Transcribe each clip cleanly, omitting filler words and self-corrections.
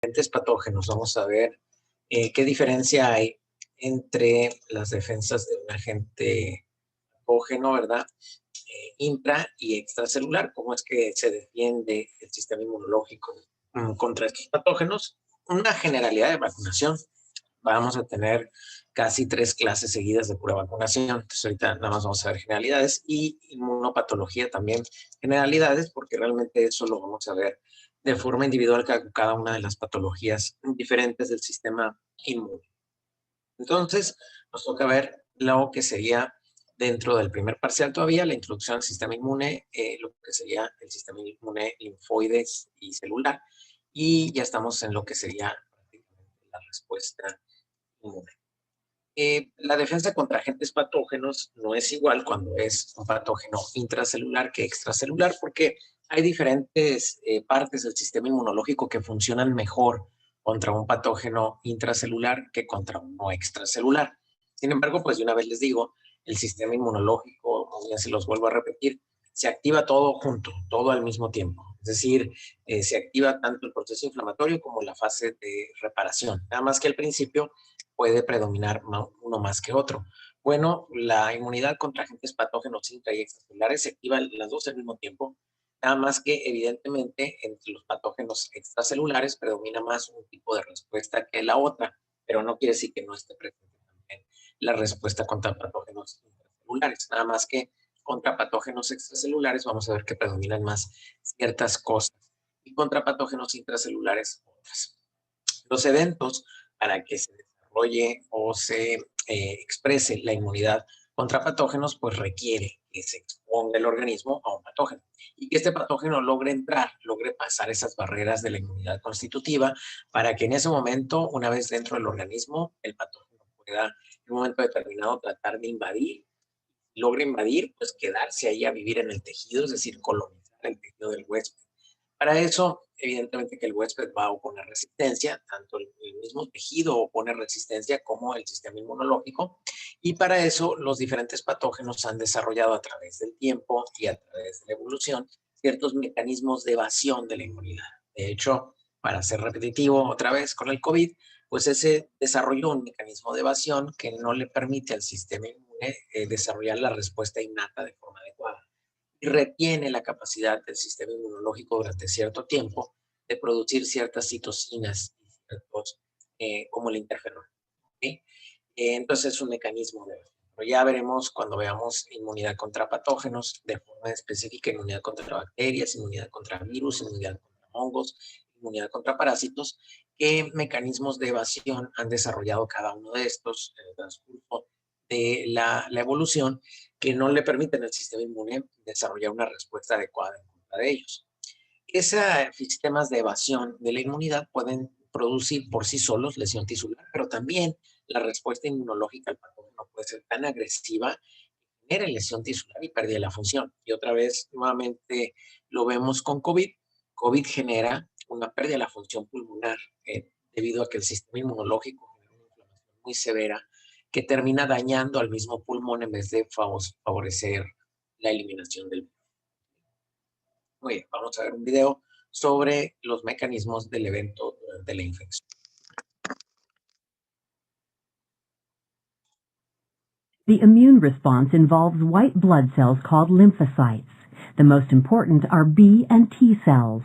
Diferentes patógenos. Vamos a ver qué diferencia hay entre las defensas de un agente patógeno, ¿verdad? Intra y extracelular, cómo es que se defiende el sistema inmunológico contra estos patógenos. Una generalidad de vacunación. Vamos a tener casi 3 clases seguidas de pura vacunación. Entonces ahorita nada más vamos a ver generalidades y inmunopatología también generalidades, porque realmente eso lo vamos a ver de forma individual cada una de las patologías diferentes del sistema inmune. Entonces nos toca ver lo que sería dentro del primer parcial todavía, la introducción al sistema inmune, lo que sería el sistema inmune linfoides y celular, y ya estamos en lo que sería prácticamente la respuesta inmune. La defensa contra agentes patógenos no es igual cuando es un patógeno intracelular que extracelular, porque hay diferentes partes del sistema inmunológico que funcionan mejor contra un patógeno intracelular que contra uno extracelular. Sin embargo, pues de una vez les digo, el sistema inmunológico, ya se los vuelvo a repetir, se activa todo junto, todo al mismo tiempo. Es decir, se activa tanto el proceso inflamatorio como la fase de reparación. Nada más que al principio puede predominar uno más que otro. Bueno, la inmunidad contra agentes patógenos intra y extracelulares se activan las dos al mismo tiempo, nada más que evidentemente entre los patógenos extracelulares predomina más un tipo de respuesta que la otra, pero no quiere decir que no esté presente también la respuesta contra patógenos intracelulares, nada más que contra patógenos extracelulares vamos a ver que predominan más ciertas cosas y contra patógenos intracelulares otras. Los eventos para que se desarrolle o se exprese la inmunidad contra patógenos, pues requiere que se exponga el organismo a un patógeno y que este patógeno logre entrar, logre pasar esas barreras de la inmunidad constitutiva para que en ese momento, una vez dentro del organismo, el patógeno pueda en un momento determinado tratar de invadir, logre invadir, pues quedarse ahí a vivir en el tejido, es decir, colonizar el tejido del huésped. Para eso, evidentemente que el huésped va a oponer resistencia, tanto el mismo tejido opone resistencia como el sistema inmunológico, y para eso los diferentes patógenos han desarrollado a través del tiempo y a través de la evolución ciertos mecanismos de evasión de la inmunidad. De hecho, para ser repetitivo otra vez con el COVID, pues ese desarrolló un mecanismo de evasión que no le permite al sistema inmune desarrollar la respuesta innata de forma adecuada y retiene la capacidad del sistema inmunológico durante cierto tiempo de producir ciertas citocinas y ciertos, como el interferón. ¿Sí? Entonces es un mecanismo de... Pero ya veremos cuando veamos inmunidad contra patógenos de forma específica, inmunidad contra bacterias, inmunidad contra virus, inmunidad contra hongos, inmunidad contra parásitos, qué mecanismos de evasión han desarrollado cada uno de estos en el transcurso de la evolución que no le permiten al sistema inmune desarrollar una respuesta adecuada en contra de ellos. Esos sistemas de evasión de la inmunidad pueden producir por sí solos lesión tisular, pero también la respuesta inmunológica al patógeno puede ser tan agresiva que genera lesión tisular y pérdida de la función. Y otra vez, nuevamente, lo vemos con COVID. COVID genera una pérdida de la función pulmonar debido a que el sistema inmunológico genera una inflamación muy severa que termina dañando al mismo pulmón en vez de favorecer la eliminación del virus. Muy bien, vamos a ver un video sobre los mecanismos del evento durante la infección. The immune response involves white blood cells called lymphocytes. The most important are B and T cells.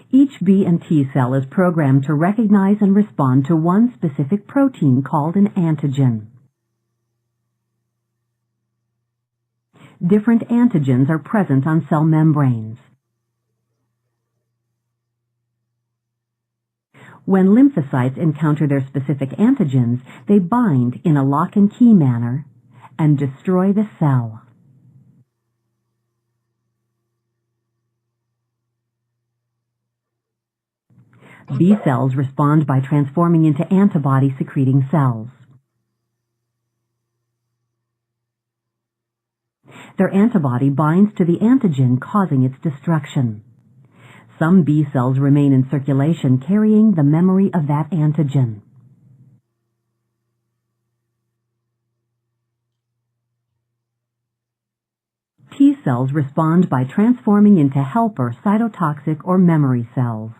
Each B and T cell is programmed to recognize and respond to one specific protein called an antigen. Different antigens are present on cell membranes. When lymphocytes encounter their specific antigens, they bind in a lock and key manner and destroy the cell. B cells respond by transforming into antibody-secreting cells. Their antibody binds to the antigen, causing its destruction. Some B cells remain in circulation, carrying the memory of that antigen. cells respond by transforming into helper cytotoxic or memory cells.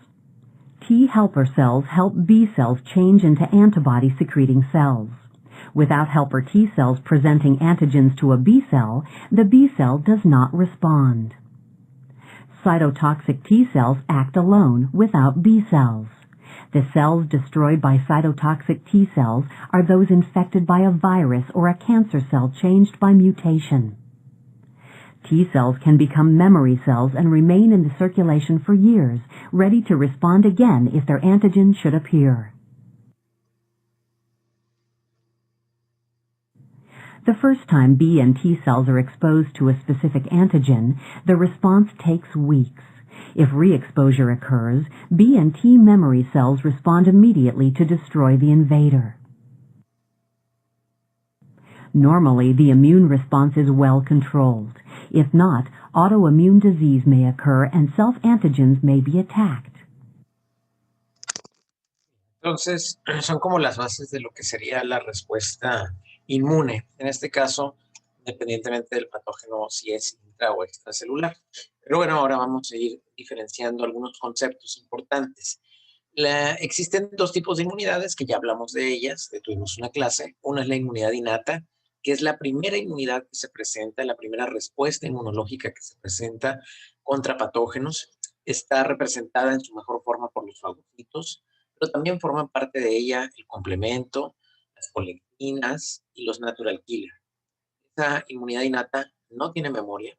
T helper cells help B cells change into antibody-secreting cells. Without helper T cells presenting antigens to a B cell, the B cell does not respond. Cytotoxic T cells act alone without B cells. The cells destroyed by cytotoxic T cells are those infected by a virus or a cancer cell changed by mutation. T cells can become memory cells and remain in the circulation for years, ready to respond again if their antigen should appear. The first time B and T cells are exposed to a specific antigen, the response takes weeks. If re-exposure occurs, B and T memory cells respond immediately to destroy the invader. Normally, the immune response is well controlled. If not, autoimmune disease may occur and self-antigens may be attacked. Entonces, son como las bases de lo que sería la respuesta inmune. En este caso, independientemente del patógeno, si es intra o extracelular. Pero bueno, ahora vamos a ir diferenciando algunos conceptos importantes. Existen dos tipos de inmunidades que ya hablamos de ellas, tuvimos una clase. Una es la inmunidad innata, que es la primera inmunidad que se presenta, la primera respuesta inmunológica que se presenta contra patógenos. Está representada en su mejor forma por los fagocitos, pero también forman parte de ella el complemento, las colectinas y los natural killer. Esa inmunidad innata no tiene memoria.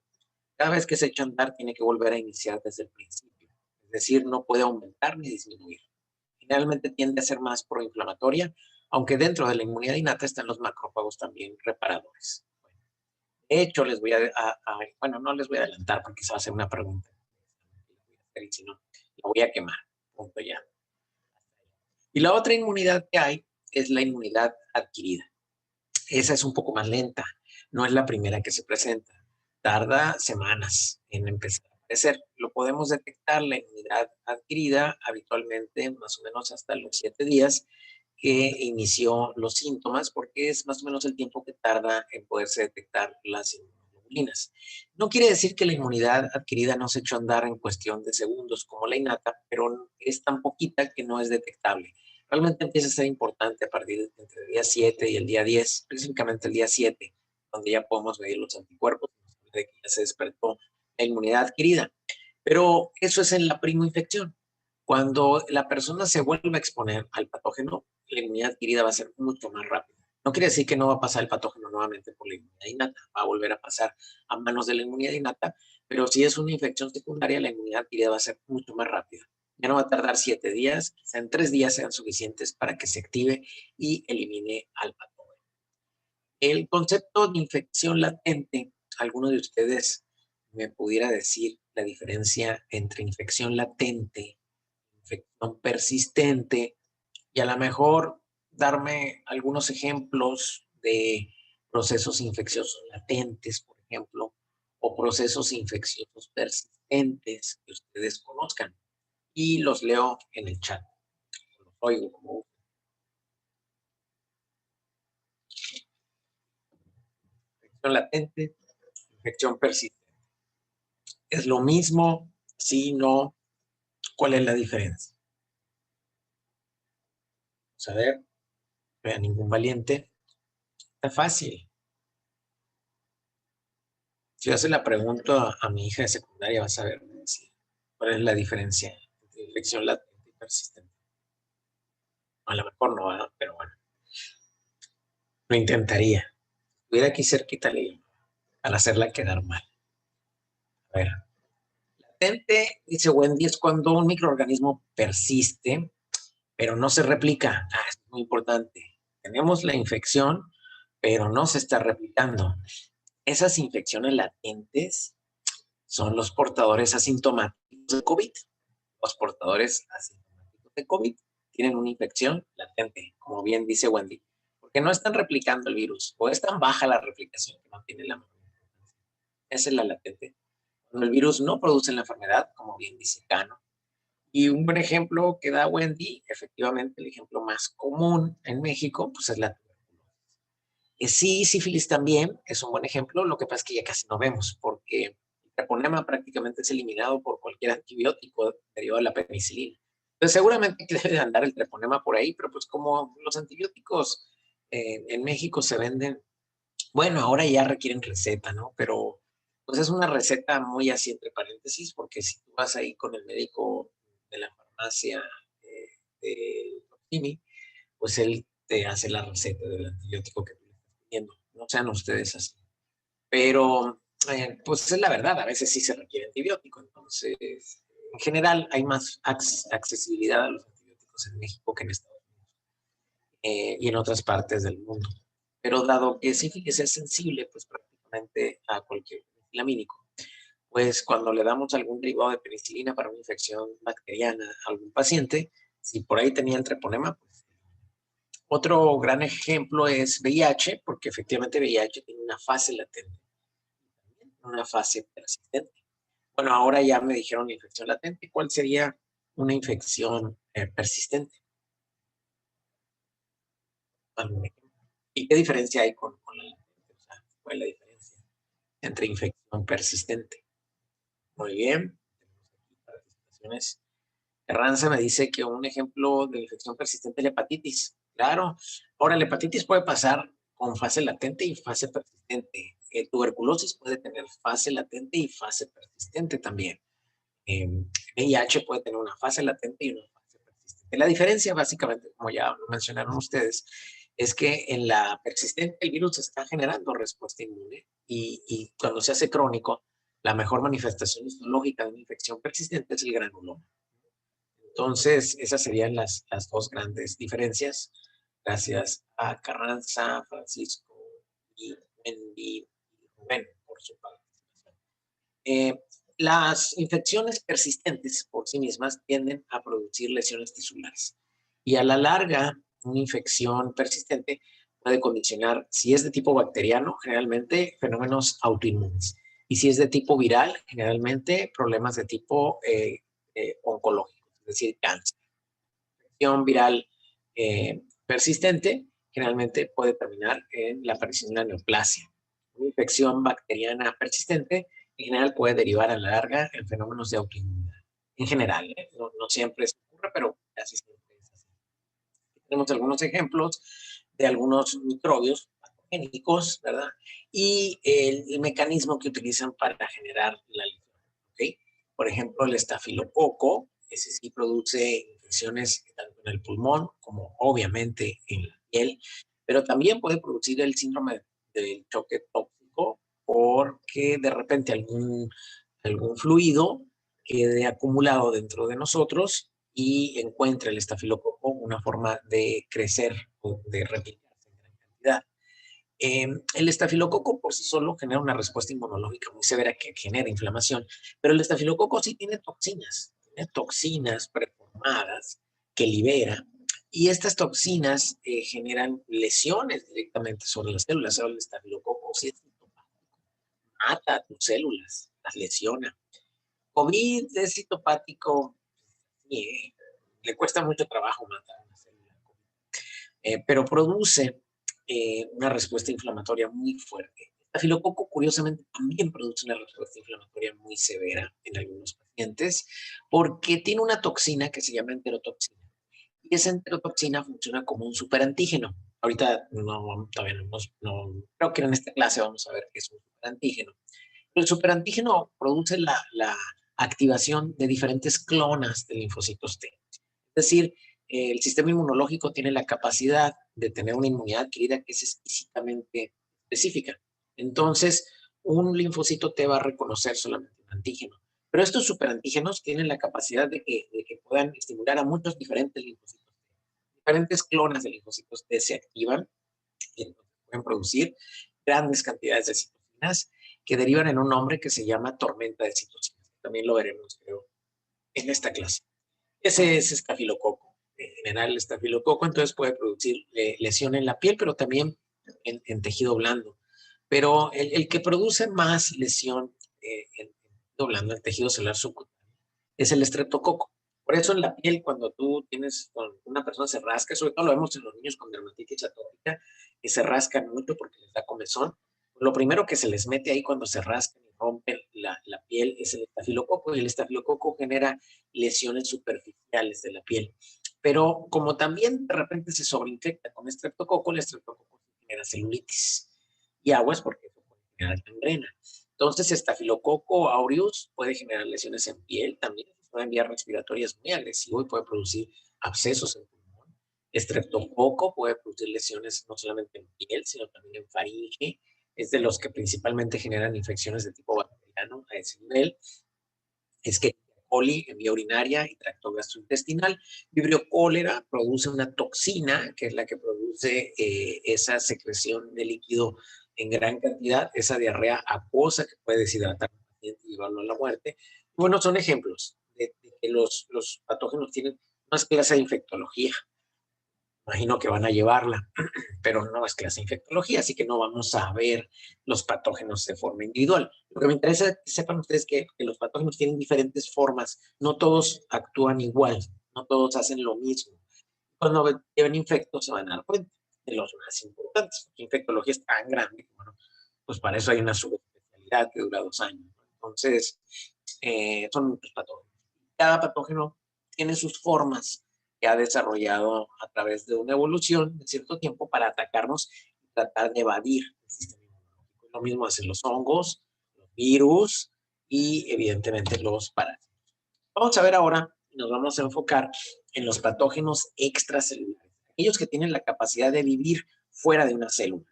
Cada vez que se echa a andar tiene que volver a iniciar desde el principio. Es decir, no puede aumentar ni disminuir. Generalmente tiende a ser más proinflamatoria, aunque dentro de la inmunidad innata están los macrófagos también reparadores. De hecho, les voy bueno, no les voy a adelantar porque se va a hacer una pregunta. Y si no, la voy a quemar. Punto ya. Y la otra inmunidad que hay es la inmunidad adquirida. Esa es un poco más lenta. No es la primera que se presenta. Tarda semanas en empezar a aparecer. Lo podemos detectar, la inmunidad adquirida, habitualmente más o menos hasta los 7 días que inició los síntomas, porque es más o menos el tiempo que tarda en poderse detectar las inmunoglobulinas. No quiere decir que la inmunidad adquirida no se echó a andar en cuestión de segundos como la innata, pero es tan poquita que no es detectable. Realmente empieza a ser importante a partir de entre el día 7 y el día 10, específicamente el día 7, donde ya podemos medir los anticuerpos, de que ya se despertó la inmunidad adquirida. Pero eso es en la primoinfección. Cuando la persona se vuelve a exponer al patógeno, la inmunidad adquirida va a ser mucho más rápida. No quiere decir que no va a pasar el patógeno nuevamente por la inmunidad innata, va a volver a pasar a manos de la inmunidad innata, pero si es una infección secundaria, la inmunidad adquirida va a ser mucho más rápida. Ya no va a tardar 7 días, quizá en 3 días sean suficientes para que se active y elimine al patógeno. El concepto de infección latente, ¿alguno de ustedes me pudiera decir la diferencia entre infección latente, infección persistente, y a lo mejor darme algunos ejemplos de procesos infecciosos latentes, por ejemplo, o procesos infecciosos persistentes que ustedes conozcan? Y los leo en el chat. Los oigo como infección latente, infección persistente. ¿Es lo mismo? Sí, no. ¿Cuál es la diferencia? Vamos a ver. No vea ningún valiente. Está fácil. Si yo se la pregunto a mi hija de secundaria, vas a ver cuál es la diferencia entre infección latente y persistente. A lo mejor no, ¿verdad? Pero bueno, lo intentaría. Estuviera aquí cerquita para hacerla quedar mal. A ver. Latente, dice Wendy, es cuando un microorganismo persiste, pero no se replica. Es muy importante. Tenemos la infección, pero no se está replicando. Esas infecciones latentes son los portadores asintomáticos de COVID. Los portadores asintomáticos de COVID tienen una infección latente, como bien dice Wendy, porque no están replicando el virus o es tan baja la replicación que no tiene la mayor importancia. Esa es la latente. Cuando el virus no produce la enfermedad, como bien dice Cano. Y un buen ejemplo que da Wendy, efectivamente el ejemplo más común en México, pues es la tuberculosis. Sí, sífilis también es un buen ejemplo, lo que pasa es que ya casi no vemos, porque que el treponema prácticamente es eliminado por cualquier antibiótico derivado de la penicilina. Entonces seguramente debe de andar el treponema por ahí, pero pues como los antibióticos en México se venden, bueno, ahora ya requieren receta, ¿no? Pero pues es una receta muy así entre paréntesis, porque si tú vas ahí con el médico de la farmacia de Proximi, pues él te hace la receta del antibiótico que tú le estás pidiendo. No sean ustedes así. Pero, pues es la verdad, a veces sí se requiere antibiótico. Entonces, en general, hay más accesibilidad a los antibióticos en México que en Estados Unidos y en otras partes del mundo. Pero dado que sífilis es sensible, pues prácticamente a cualquier penicillamínico, pues cuando le damos algún derivado de penicilina para una infección bacteriana a algún paciente, si por ahí tenía el treponema, pues otro gran ejemplo es VIH, porque efectivamente VIH tiene una fase latente, una fase persistente. Bueno, ahora ya me dijeron infección latente. ¿Cuál sería una infección persistente? ¿Y qué diferencia hay con la latente? O sea, ¿cuál es la diferencia entre infección persistente? Muy bien. Participaciones. Carranza me dice que un ejemplo de infección persistente es la hepatitis. Claro. Ahora, la hepatitis puede pasar con fase latente y fase persistente. Tuberculosis puede tener fase latente y fase persistente también. VIH puede tener una fase latente y una fase persistente. La diferencia, básicamente, como ya lo mencionaron ustedes, es que en la persistente el virus está generando respuesta inmune y cuando se hace crónico, la mejor manifestación histológica de una infección persistente es el granuloma. Entonces, esas serían las dos grandes diferencias. Gracias a Carranza, Francisco y Wendy y Rubén por su participación. Las infecciones persistentes por sí mismas tienden a producir lesiones tisulares y a la larga una infección persistente puede condicionar, si es de tipo bacteriano, generalmente fenómenos autoinmunes, y si es de tipo viral, generalmente problemas de tipo oncológico, es decir, cáncer. Infección viral persistente generalmente puede terminar en la aparición de una neoplasia. Una infección bacteriana persistente en general puede derivar a la larga en fenómenos de autoinmunidad. En general, no siempre se ocurre, pero casi siempre es así. Tenemos algunos ejemplos de algunos microbios patogénicos, ¿verdad? Y el mecanismo que utilizan para generar la lesión, ¿ok? Por ejemplo, el estafilococo, ese sí produce infecciones tanto en el pulmón como obviamente en la piel, pero también puede producir el síndrome del choque tóxico porque de repente algún fluido quede acumulado dentro de nosotros y encuentra el estafilococo una forma de crecer o de replicarse en gran cantidad. El estafilococo por sí solo genera una respuesta inmunológica muy severa que genera inflamación, pero el estafilococo sí tiene toxinas preformadas que libera, y estas toxinas generan lesiones directamente sobre las células. El estafilococo sí es mata a tus células, las lesiona. COVID es citopático, sí, le cuesta mucho trabajo matar una célula, pero produce una respuesta inflamatoria muy fuerte. El estafilococo, curiosamente, también produce una respuesta inflamatoria muy severa en algunos pacientes porque tiene una toxina que se llama enterotoxina. Y esa enterotoxina funciona como un superantígeno. Ahorita todavía no, creo que en esta clase vamos a ver qué es un superantígeno. El superantígeno produce la activación de diferentes clonas de linfocitos T. Es decir, el sistema inmunológico tiene la capacidad de tener una inmunidad adquirida que es exquisitamente específica. Entonces, un linfocito T va a reconocer solamente un antígeno. Pero estos superantígenos tienen la capacidad de que puedan estimular a muchos diferentes linfocitos T. Diferentes clonas de linfocitos T se activan y pueden producir grandes cantidades de citocinas que derivan en un nombre que se llama tormenta de citocinas. También lo veremos, creo, en esta clase. Ese es estafilococo. En general, el estafilococo entonces puede producir lesión en la piel, pero también en tejido blando. Pero el que produce más lesión en tejido blando, en tejido celular subcutáneo, es el estreptococo. Por eso en la piel, cuando tú tienes, cuando una persona se rasca, sobre todo lo vemos en los niños con dermatitis atópica, que se rascan mucho porque les da comezón, lo primero que se les mete ahí cuando se rascan rompe la piel es el estafilococo, y el estafilococo genera lesiones superficiales de la piel. Pero como también de repente se sobreinfecta con estreptococo, el estreptococo genera celulitis. Y aguas porque eso puede generar gangrena. Entonces, estafilococo aureus puede generar lesiones en piel, también una vía respiratoria es muy agresivo y puede producir abscesos en pulmón. Estreptococo puede producir lesiones no solamente en piel, sino también en faringe. Es de los que principalmente generan infecciones de tipo bacteriano a ese nivel. Es que coli en vía urinaria y tracto gastrointestinal. Vibrio cólera produce una toxina, que es la que produce esa secreción de líquido en gran cantidad, esa diarrea acuosa que puede deshidratar al paciente y llevarlo a la muerte. Bueno, son ejemplos de que los patógenos tienen más clase de infectología. Imagino que van a llevarla, pero no es clase de infectología, así que no vamos a ver los patógenos de forma individual. Lo que me interesa que sepan ustedes que los patógenos tienen diferentes formas, no todos actúan igual, no todos hacen lo mismo. Cuando llevan infectos se van a dar cuenta de los más importantes. La infectología es tan grande que, bueno, pues para eso hay una subespecialidad que dura 2 años, ¿no? Entonces, son muchos patógenos. Cada patógeno tiene sus formas que ha desarrollado a través de una evolución de cierto tiempo para atacarnos y tratar de evadir el sistema inmunológico. Lo mismo hacen los hongos, los virus y evidentemente los parásitos. Vamos a ver ahora, nos vamos a enfocar en los patógenos extracelulares, aquellos que tienen la capacidad de vivir fuera de una célula.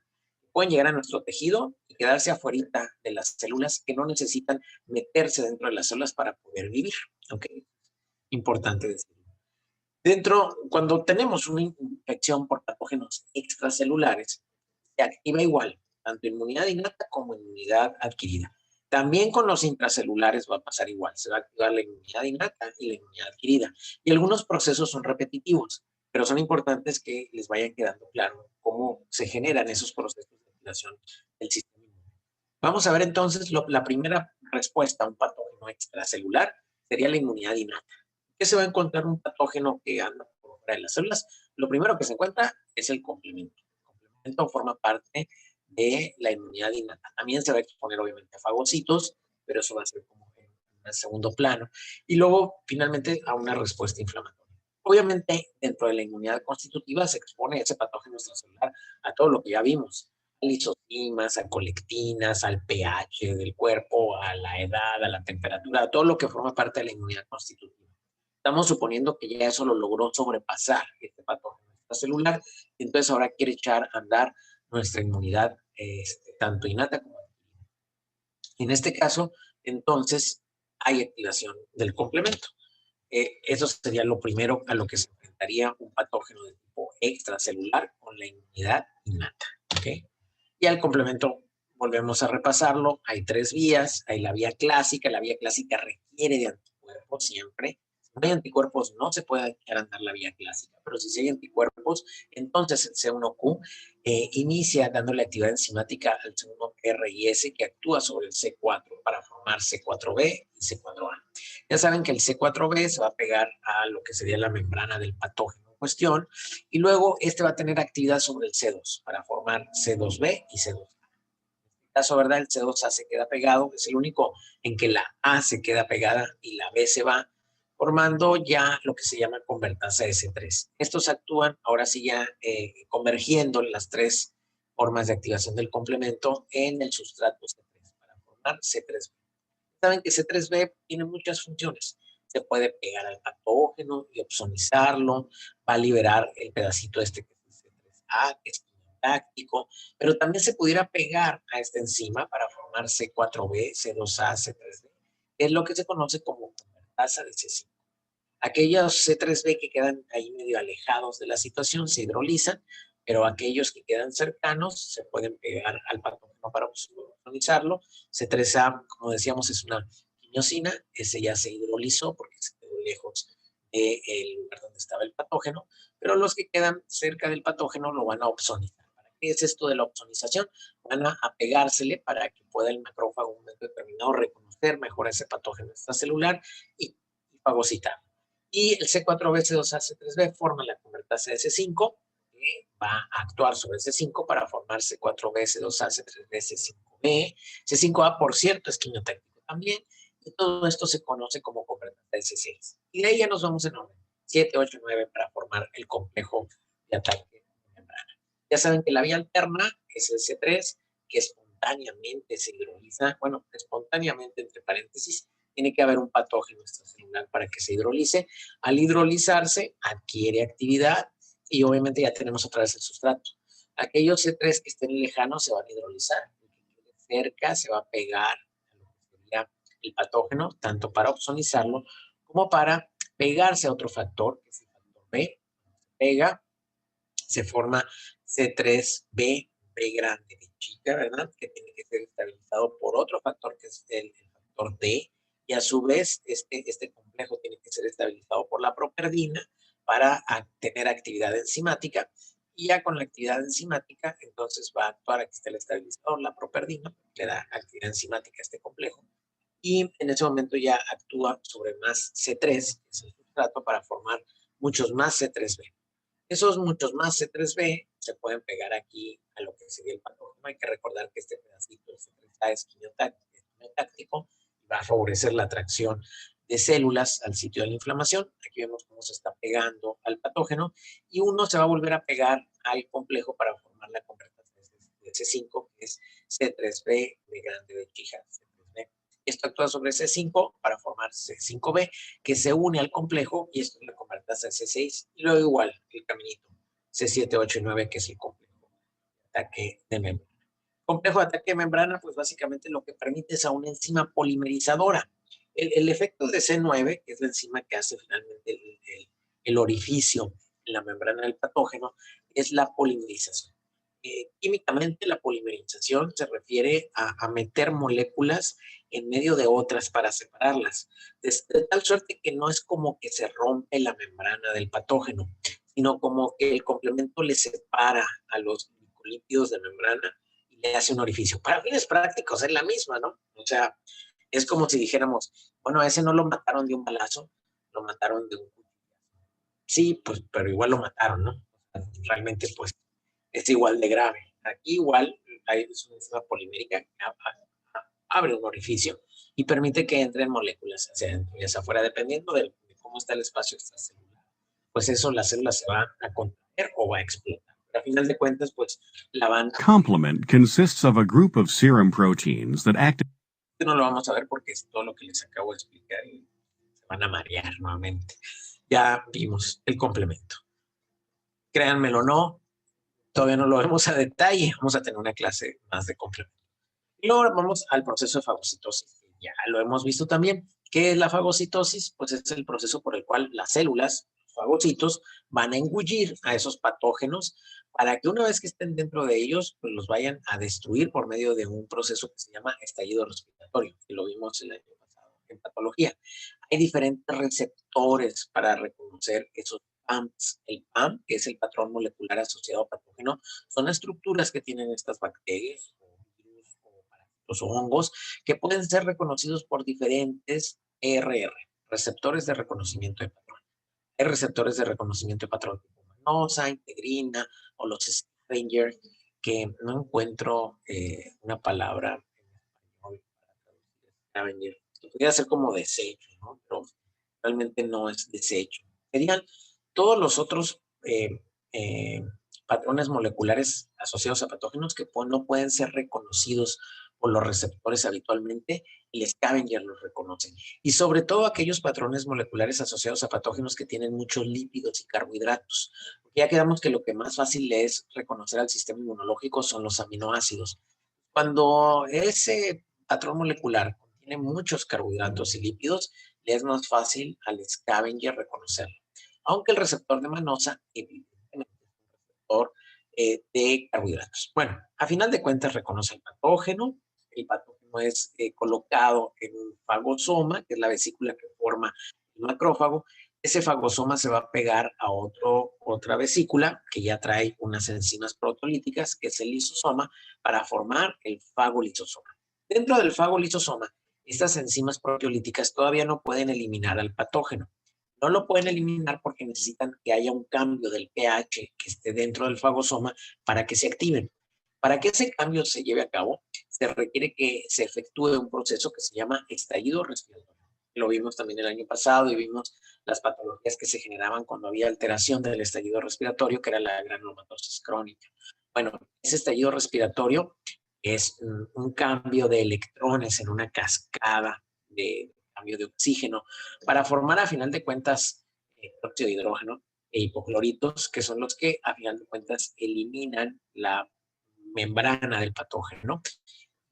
Pueden llegar a nuestro tejido y quedarse afuera de las células, que no necesitan meterse dentro de las células para poder vivir. ¿Ok? Importante decirlo. Cuando tenemos una infección por patógenos extracelulares, se activa igual, tanto inmunidad innata como inmunidad adquirida. También con los intracelulares va a pasar igual, se va a activar la inmunidad innata y la inmunidad adquirida. Y algunos procesos son repetitivos, pero son importantes que les vaya quedando claro cómo se generan esos procesos de activación del sistema inmune. Vamos a ver entonces, la primera respuesta a un patógeno extracelular sería la inmunidad innata. ¿Qué se va a encontrar un patógeno que anda por fuera de las células? Lo primero que se encuentra es el complemento. El complemento forma parte de la inmunidad innata. También se va a exponer obviamente a fagocitos, pero eso va a ser como en un segundo plano. Y luego, finalmente, a una respuesta inflamatoria. Obviamente, dentro de la inmunidad constitutiva se expone ese patógeno extracelular a todo lo que ya vimos, a lisocimas, a colectinas, al pH del cuerpo, a la edad, a la temperatura, a todo lo que forma parte de la inmunidad constitutiva. Estamos suponiendo que ya eso lo logró sobrepasar este patógeno extracelular, y entonces ahora quiere echar a andar nuestra inmunidad, tanto innata como adquirida. En este caso, entonces, hay activación del complemento. Eso sería lo primero a lo que se enfrentaría un patógeno de tipo extracelular con la inmunidad innata. ¿Okay? Y al complemento volvemos a repasarlo. Hay 3 vías. Hay la vía clásica. La vía clásica requiere de anticuerpos siempre. Si no hay anticuerpos, no se puede echar a andar la vía clásica. Pero si hay anticuerpos, entonces el C1Q inicia dándole actividad enzimática al C1R y S, que actúa sobre el C4 para formar C4b y C4a. Ya saben que el C4b se va a pegar a lo que sería la membrana del patógeno en cuestión, y luego este va a tener actividad sobre el C2 para formar C2b y C2a. En este caso, ¿verdad? El C2A se queda pegado, es el único en que la A se queda pegada y la B se va, formando ya lo que se llama convertasa S3. Estos actúan ahora sí ya convergiendo las 3 formas de activación del complemento en el sustrato C3 para formar C3B. Saben que C3B tiene muchas funciones. Se puede pegar al patógeno y opsonizarlo, va a liberar el pedacito este que es el C3A, que es táctico, pero también se pudiera pegar a esta enzima para formar C4B, C2A, C3B, que es lo que se conoce como convertasa de C5. Aquellos C3B que quedan ahí medio alejados de la situación se hidrolizan, pero aquellos que quedan cercanos se pueden pegar al patógeno para opsonizarlo. C3A, como decíamos, es una quimiosina, ese ya se hidrolizó porque se quedó lejos del lugar donde estaba el patógeno, pero los que quedan cerca del patógeno lo van a opsonizar. ¿Para qué es esto de la opsonización? Van a pegársele para que pueda el macrófago en un momento determinado reconocer mejor ese patógeno extracelular y fagocitar. Y el C4B, C2A, C3B forma la convertasa de C5, que va a actuar sobre C5 para formar C4B, C2A, C3B, C5B. C5b. C5a, por cierto, es quimiotáctico también. Y todo esto se conoce como completamente C6. Y de ahí ya nos vamos en orden. 7, 8, 9 para formar el complejo de ataque de membrana. Ya saben que la vía alterna es el C3, que espontáneamente se hidroliza. Bueno, espontáneamente, entre paréntesis, tiene que haber un patógeno extracelular para que se hidrolice. Al hidrolizarse, adquiere actividad y obviamente ya tenemos otra vez el sustrato. Aquellos C3 que estén lejanos se van a hidrolizar. El que quede cerca se va a pegar a lo que sería el patógeno, tanto para opsonizarlo como para pegarse a otro factor, que es el factor B. Pega, se forma C3b, B grande, B chica, ¿verdad? Que tiene que ser estabilizado por otro factor, que es el factor D, y a su vez este complejo tiene que ser estabilizado por la properdina para tener actividad enzimática, y ya con la actividad enzimática, entonces va a actuar, aquí está el estabilizador, la properdina, le da actividad enzimática a este complejo, y en ese momento ya actúa sobre más C3, que es el sustrato, para formar muchos más C3b. Esos muchos más C3b se pueden pegar aquí a lo que sería el patógeno. Hay que recordar que este pedacito de C3a es quimiotáctico y va a favorecer la atracción de células al sitio de la inflamación. Aquí vemos cómo se está pegando al patógeno y uno se va a volver a pegar al complejo para formar la conversación de C5, que es C3b de grande de chija. Esto actúa sobre C5 para formar C5b, que se une al complejo, y esto es la convertasa C6, y luego igual el caminito C7, 8 y 9, que es el complejo de ataque de membrana. Complejo de ataque de membrana, pues básicamente lo que permite es a una enzima polimerizadora. El efecto de C9, que es la enzima que hace finalmente el orificio en la membrana del patógeno, es la polimerización. Químicamente, la polimerización se refiere a meter moléculas en medio de otras para separarlas, de tal suerte que no es como que se rompe la membrana del patógeno, sino como que el complemento le separa a los glicolípidos de membrana y le hace un orificio. Para fines prácticos es la misma, ¿no? O sea, es como si dijéramos, bueno, a ese no lo mataron de un balazo, lo mataron de un cuchillo. Sí, pues, pero igual lo mataron, ¿no? Realmente, pues, es igual de grave. Aquí igual hay una enzima polimérica que abre un orificio y permite que entren moléculas hacia adentro y hacia afuera, dependiendo de cómo está el espacio extracelular. Pues eso, la célula se va a contraer o va a explotar. Pero a final de cuentas, pues la van a... Complement consists of a group of serum proteins that act... No lo vamos a ver porque es todo lo que les acabo de explicar y se van a marear nuevamente. Ya vimos el complemento. Créanmelo o no, todavía no lo vemos a detalle. Vamos a tener una clase más de complemento. Y luego vamos al proceso de fagocitosis. Ya lo hemos visto también. ¿Qué es la fagocitosis? Pues es el proceso por el cual las células, los fagocitos, van a engullir a esos patógenos para que una vez que estén dentro de ellos, pues los vayan a destruir por medio de un proceso que se llama estallido respiratorio, que lo vimos el año pasado en patología. Hay diferentes receptores para reconocer esos PAMs. El PAM, que es el patrón molecular asociado a patógeno, son estructuras que tienen estas bacterias, los hongos, que pueden ser reconocidos por diferentes ERR, receptores de reconocimiento de patrón. Hay receptores de reconocimiento de patrón tipo manosa, integrina o los Scavenger, que no encuentro una palabra en español para traducir Scavenger. Podría ser como desecho, ¿no? Pero realmente no es desecho. Serían todos los otros patrones moleculares asociados a patógenos que no pueden ser reconocidos por los receptores habitualmente, y el Scavenger los reconoce. Y sobre todo aquellos patrones moleculares asociados a patógenos que tienen muchos lípidos y carbohidratos. Porque ya quedamos que lo que más fácil es reconocer al sistema inmunológico son los aminoácidos. Cuando ese patrón molecular contiene muchos carbohidratos y lípidos, le es más fácil al Scavenger reconocerlo. Aunque el receptor de manosa, evidentemente, es un receptor de carbohidratos. Bueno, a final de cuentas reconoce el patógeno es colocado en un fagosoma, que es la vesícula que forma el macrófago. Ese fagosoma se va a pegar a otra vesícula que ya trae unas enzimas proteolíticas, que es el lisosoma, para formar el fagolisosoma. Dentro del fagolisosoma, estas enzimas proteolíticas todavía no pueden eliminar al patógeno. No lo pueden eliminar porque necesitan que haya un cambio del pH que esté dentro del fagosoma para que se activen. Para que ese cambio se lleve a cabo, se requiere que se efectúe un proceso que se llama estallido respiratorio. Lo vimos también el año pasado y vimos las patologías que se generaban cuando había alteración del estallido respiratorio, que era la granulomatosis crónica. Bueno, ese estallido respiratorio es un cambio de electrones en una cascada de cambio de oxígeno para formar a final de cuentas óxido de hidrógeno e hipocloritos, que son los que a final de cuentas eliminan la membrana del patógeno,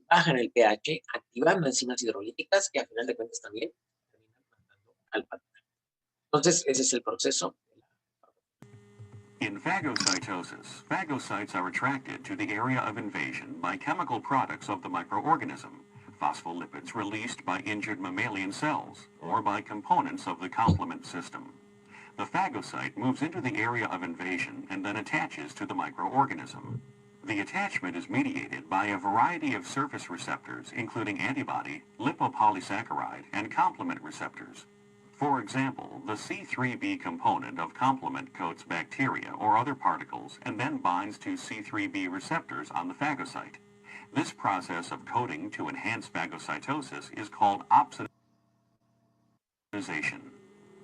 bajan el pH, activando enzimas hidrolíticas que a final de cuentas también terminan matando al patógeno. Entonces, ese es el proceso. In phagocytosis, phagocytes are attracted to the area of invasion by chemical products of the microorganism, phospholipids released by injured mammalian cells, or by components of the complement system. The phagocyte moves into the area of invasion and then attaches to the microorganism. The attachment is mediated by a variety of surface receptors, including antibody, lipopolysaccharide, and complement receptors. For example, the C3b component of complement coats bacteria or other particles and then binds to C3b receptors on the phagocyte. This process of coating to enhance phagocytosis is called opsonization.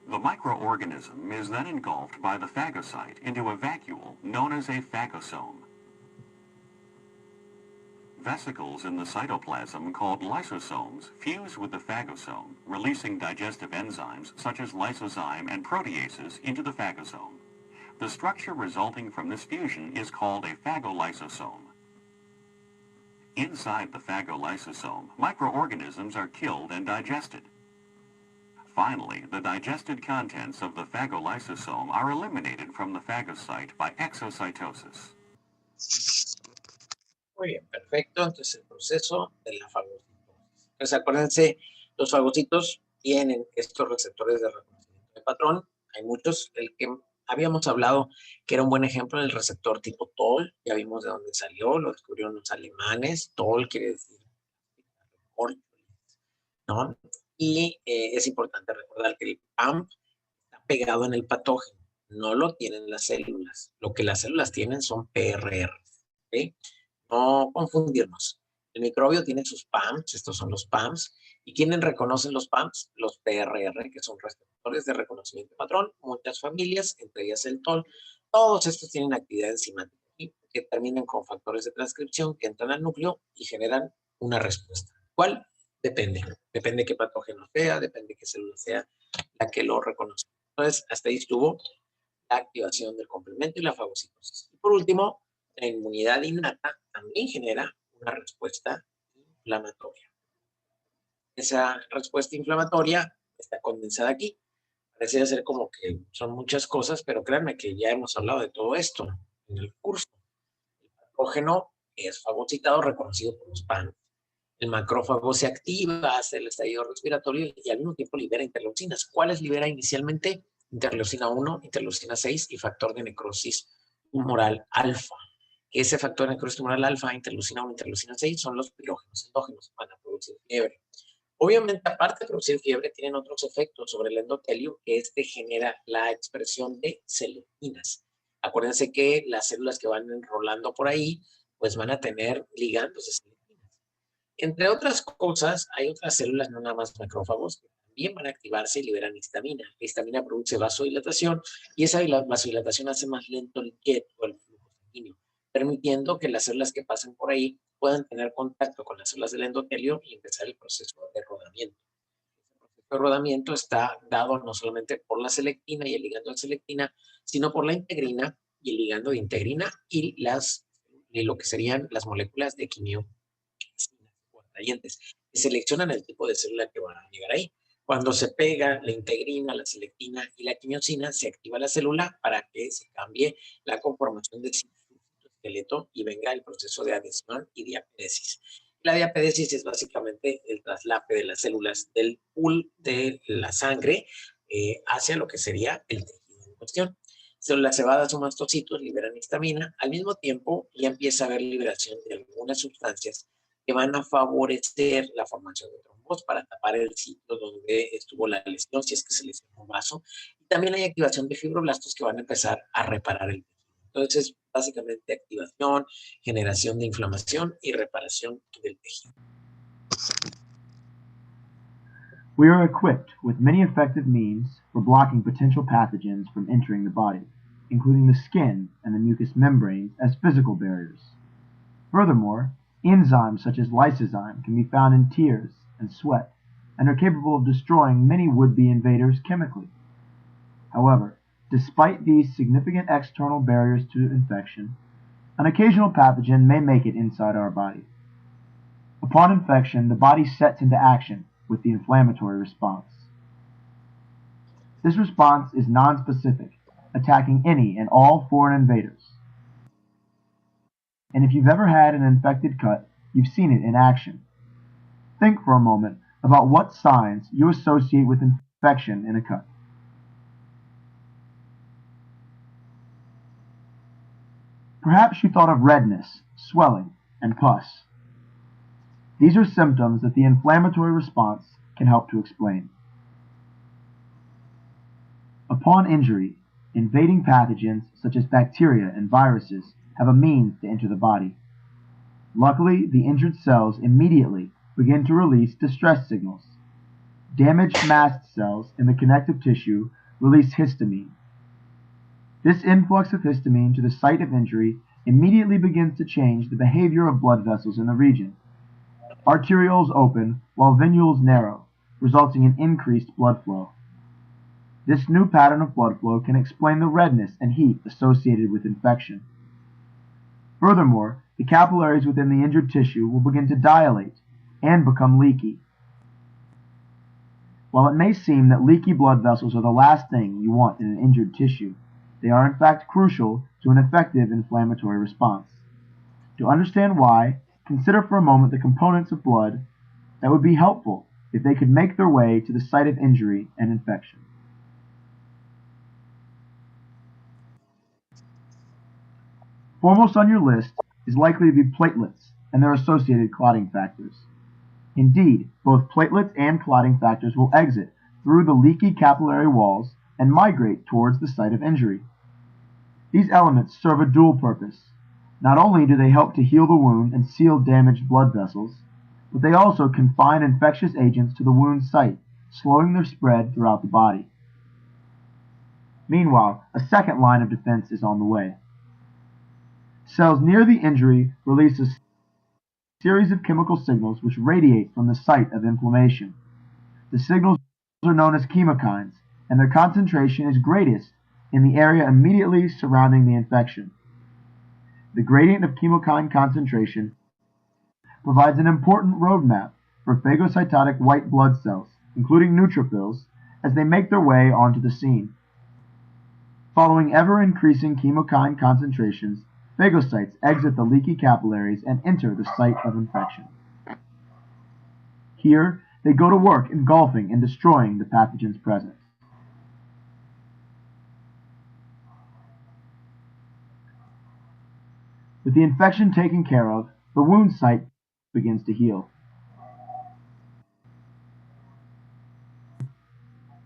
The microorganism is then engulfed by the phagocyte into a vacuole known as a phagosome. Vesicles in the cytoplasm called lysosomes fuse with the phagosome, releasing digestive enzymes such as lysozyme and proteases into the phagosome. The structure resulting from this fusion is called a phagolysosome. Inside the phagolysosome, microorganisms are killed and digested. Finally, the digested contents of the phagolysosome are eliminated from the phagocyte by exocytosis. Muy bien, perfecto. Entonces, el proceso de la fagocitosis. Entonces, acuérdense, los fagocitos tienen estos receptores de reconocimiento de patrón. Hay muchos. El que habíamos hablado, que era un buen ejemplo, el receptor tipo TOL. Ya vimos de dónde salió, lo descubrieron los alemanes. TOL quiere decir, ¿no? Y es importante recordar que el PAMP está pegado en el patógeno. No lo tienen las células. Lo que las células tienen son PRR. ¿Ok? No confundirnos. El microbio tiene sus PAMs, estos son los PAMs. ¿Y quiénes reconocen los PAMs? Los PRR, que son receptores de reconocimiento de patrón. Muchas familias, entre ellas el TOL. Todos estos tienen actividad enzimática, ¿sí? Que terminan con factores de transcripción que entran al núcleo y generan una respuesta. ¿Cuál? Depende. Depende qué patógeno sea, depende qué célula sea la que lo reconoce. Entonces, hasta ahí estuvo la activación del complemento y la fagocitosis. Y por último, la inmunidad innata también genera una respuesta inflamatoria. Esa respuesta inflamatoria está condensada aquí. Parece ser como que son muchas cosas, pero créanme que ya hemos hablado de todo esto en el curso. El patógeno es fagocitado, reconocido por los PAN. El macrófago se activa, hace el estallido respiratorio y al mismo tiempo libera interleucinas. ¿Cuáles libera inicialmente? Interleucina 1, interleucina 6 y factor de necrosis tumoral alfa. Ese factor de necrosis tumoral alfa, interleucina 1, interleucina 6, son los pirógenos endógenos, van a producir fiebre. Obviamente, aparte de producir fiebre, tienen otros efectos sobre el endotelio, que genera la expresión de celetinas. Acuérdense que las células que van enrolando por ahí, pues van a tener ligandos de celetinas. Entre otras cosas, hay otras células, no nada más macrófagos, que también van a activarse y liberan histamina. La histamina produce vasodilatación y esa vasodilatación hace más lento el jet o el flujo sanguíneo, permitiendo que las células que pasan por ahí puedan tener contacto con las células del endotelio y empezar el proceso de rodamiento. El proceso de rodamiento está dado no solamente por la selectina y el ligando de selectina, sino por la integrina y el ligando de integrina y lo que serían las moléculas de quimio que seleccionan el tipo de célula que van a llegar ahí. Cuando se pega la integrina, la selectina y la quimiosina, se activa la célula para que se cambie la conformación del esqueleto y venga el proceso de adhesión y diapedesis. La diapedesis es básicamente el traslape de las células del pool de la sangre hacia lo que sería el tejido en cuestión. Células cebadas o mastocitos liberan histamina. Al mismo tiempo, ya empieza a haber liberación de algunas sustancias que van a favorecer la formación de trombos para tapar el sitio donde estuvo la lesión, si es que se lesionó un vaso. Y también hay activación de fibroblastos que van a empezar a reparar el tejido. Entonces, es básicamente activación, generación de inflamación y reparación del tejido. We are equipped with many effective means for blocking potential pathogens from entering the body, including the skin and the mucous membranes as physical barriers. Furthermore, enzymes such as lysozyme can be found in tears and sweat and are capable of destroying many would-be invaders chemically. However, despite these significant external barriers to infection, an occasional pathogen may make it inside our body. Upon infection, the body sets into action with the inflammatory response. This response is nonspecific, attacking any and all foreign invaders. And if you've ever had an infected cut, you've seen it in action. Think for a moment about what signs you associate with infection in a cut. Perhaps you thought of redness, swelling, and pus. These are symptoms that the inflammatory response can help to explain. Upon injury, invading pathogens such as bacteria and viruses have a means to enter the body. Luckily, the injured cells immediately begin to release distress signals. Damaged mast cells in the connective tissue release histamine. This influx of histamine to the site of injury immediately begins to change the behavior of blood vessels in the region. Arterioles open while venules narrow, resulting in increased blood flow. This new pattern of blood flow can explain the redness and heat associated with infection. Furthermore, the capillaries within the injured tissue will begin to dilate and become leaky. While it may seem that leaky blood vessels are the last thing you want in an injured tissue, they are in fact crucial to an effective inflammatory response. To understand why, consider for a moment the components of blood that would be helpful if they could make their way to the site of injury and infection. Foremost on your list is likely to be platelets and their associated clotting factors. Indeed, both platelets and clotting factors will exit through the leaky capillary walls and migrate towards the site of injury. These elements serve a dual purpose. Not only do they help to heal the wound and seal damaged blood vessels, but they also confine infectious agents to the wound site, slowing their spread throughout the body. Meanwhile, a second line of defense is on the way. Cells near the injury release a series of chemical signals which radiate from the site of inflammation. The signals are known as chemokines, and their concentration is greatest in the area immediately surrounding the infection. The gradient of chemokine concentration provides an important roadmap for phagocytotic white blood cells, including neutrophils, as they make their way onto the scene. Following ever-increasing chemokine concentrations, phagocytes exit the leaky capillaries and enter the site of infection. Here, they go to work engulfing and destroying the pathogen's presence. With the infection taken care of, the wound site begins to heal.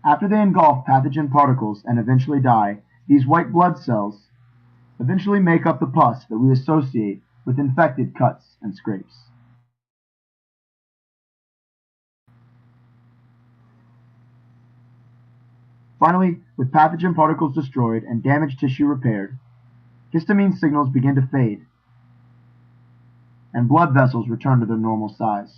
After they engulf pathogen particles and eventually die, these white blood cells eventually make up the pus that we associate with infected cuts and scrapes. Finally, with pathogen particles destroyed and damaged tissue repaired, histamine signals begin to fade, and blood vessels return to their normal size.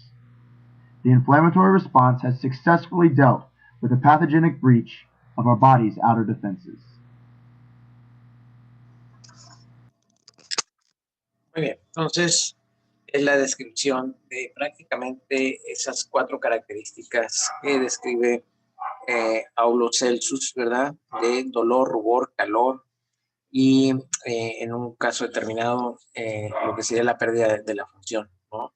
The inflammatory response has successfully dealt with the pathogenic breach of our body's outer defenses. Muy bien, entonces es la descripción de prácticamente esas 4 características que describe Aulus Celsus, ¿verdad? De dolor, rubor, calor y en un caso determinado lo que sería la pérdida de la función, ¿no?